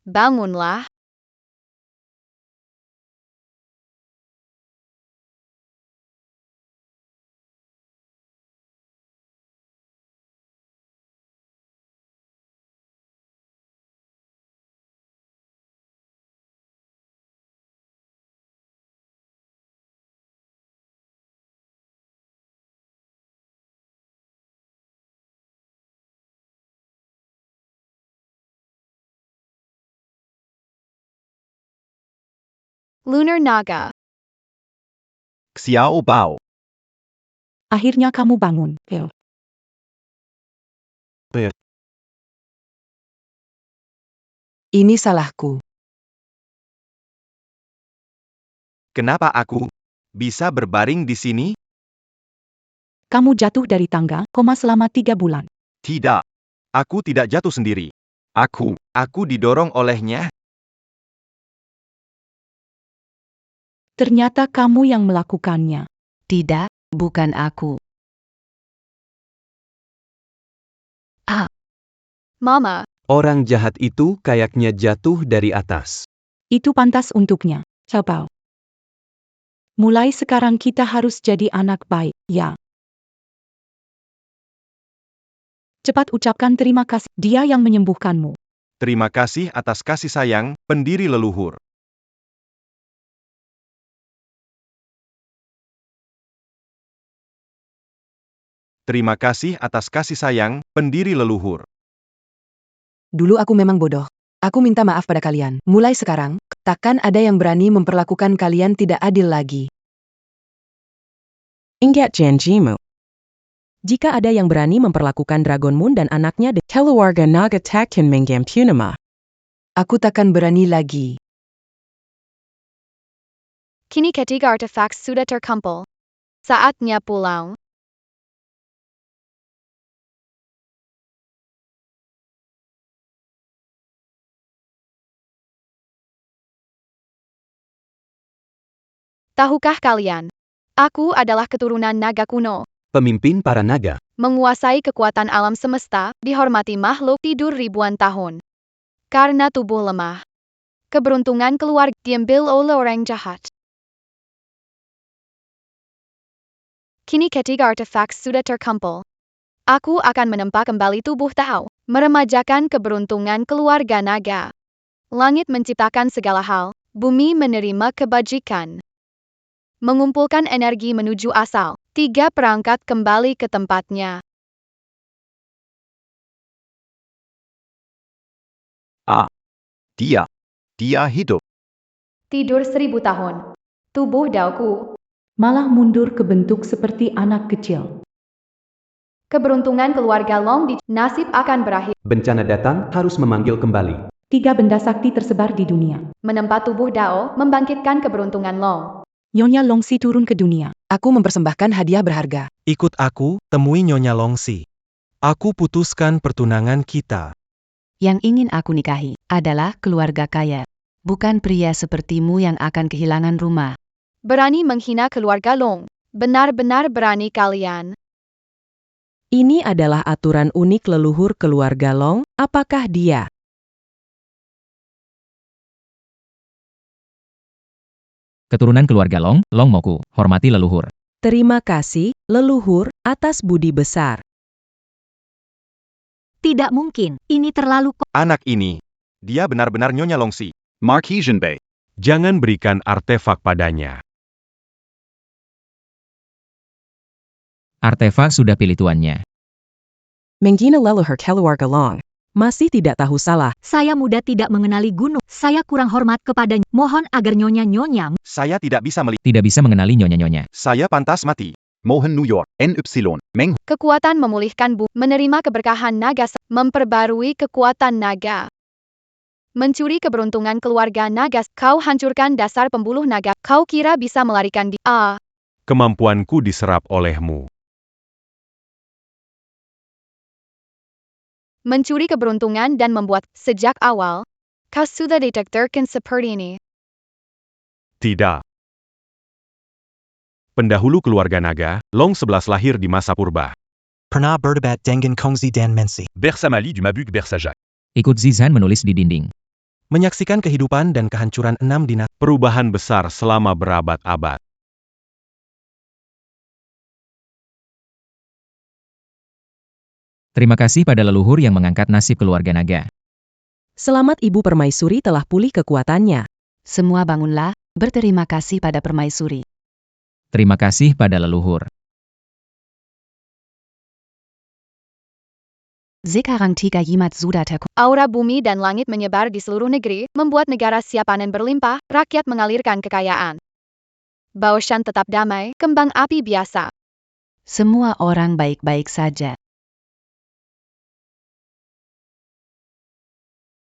Bangunlah. Lunar Naga. Xiao Bao. Akhirnya kamu bangun, Phil. Ini salahku. Kenapa aku bisa berbaring di sini? Kamu jatuh dari tangga, selama 3 bulan. Tidak. Aku tidak jatuh sendiri. Aku didorong olehnya. Ternyata kamu yang melakukannya. Tidak, bukan aku. Mama, Orang jahat itu kayaknya jatuh dari atas. Itu pantas untuknya. Coba. Mulai sekarang kita harus jadi anak baik, ya. Cepat ucapkan terima kasih, dia yang menyembuhkanmu. Terima kasih atas kasih sayang, pendiri leluhur. Terima kasih atas kasih sayang, pendiri leluhur. Dulu aku memang bodoh. Aku minta maaf pada kalian. Mulai sekarang, takkan ada yang berani memperlakukan kalian tidak adil lagi. Ingat janjimu. Jika ada yang berani memperlakukan Dragon Moon dan anaknya dengan keluarga naga takkan mengampunima. Aku takkan berani lagi. kini ketiga artefak sudah terkumpul. Saatnya pulang. Tahukah kalian? Aku adalah keturunan naga kuno. Pemimpin para naga. Menguasai kekuatan alam semesta, dihormati makhluk tidur ribuan tahun. Karena tubuh lemah. Keberuntungan keluarga diambil oleh orang jahat. Kini ketiga artefak sudah terkumpul. Aku akan menempa kembali tubuh Tao, meremajakan keberuntungan keluarga naga. Langit menciptakan segala hal, bumi menerima kebajikan. Mengumpulkan energi menuju asal, 3 perangkat kembali ke tempatnya. Dia hidup. Tidur 1000 tahun. Tubuh Daoku. Malah mundur ke bentuk seperti anak kecil. Keberuntungan keluarga Long di nasib akan berakhir. Bencana datang harus memanggil kembali. 3 benda sakti tersebar di dunia. Menempa tubuh Dao, membangkitkan keberuntungan Long. Nyonya Longxi turun ke dunia. Aku mempersembahkan hadiah berharga. Ikut aku, temui Nyonya Longxi. Aku putuskan pertunangan kita. Yang ingin aku nikahi adalah keluarga kaya. Bukan pria sepertimu yang akan kehilangan rumah. Berani menghina keluarga Long. Benar-benar berani kalian. Ini adalah aturan unik leluhur keluarga Long. Apakah dia? Keturunan keluarga Long, Long Moku, hormati leluhur. Terima kasih, leluhur, atas budi besar. Tidak mungkin, ini terlalu Anak ini, dia benar-benar Nyonya Longxi. Marquesian Bay. Jangan berikan artefak padanya. Artefak sudah pilih tuannya. Menghina leluhur keluarga Long. Masih tidak tahu salah. Saya muda tidak mengenali gunung. Saya kurang hormat kepadanya. Mohon agar nyonya-nyonya. Saya tidak bisa melihat. Tidak bisa mengenali nyonya-nyonya. Saya pantas mati. Mohen New York. NY. Meng. Kekuatan memulihkan menerima keberkahan naga, memperbarui kekuatan naga. Mencuri keberuntungan keluarga naga, kau hancurkan dasar pembuluh naga, kau kira bisa melarikan di Kemampuanku diserap olehmu. mencuri keberuntungan dan membuat, sejak awal, kau sudah detektorkan seperti ini. Tidak. Pendahulu keluarga naga, Long 11 lahir di masa purba. Pernah berdebat dengan Kongzi dan Mensi. Bersamali du Mabuk Bersajak. Ikut Zizan menulis di dinding. Menyaksikan kehidupan dan kehancuran 6 dinasti. Perubahan besar selama berabad-abad. Terima kasih pada leluhur yang mengangkat nasib keluarga naga. Selamat Ibu Permaisuri telah pulih kekuatannya. Semua bangunlah, berterima kasih pada Permaisuri. Terima kasih pada leluhur. Sekarang 3 jimat sudah terkumpul. Aura bumi dan langit menyebar di seluruh negeri, membuat negara siap panen berlimpah, rakyat mengalirkan kekayaan. Baoshan tetap damai, kembang api biasa. Semua orang baik-baik saja.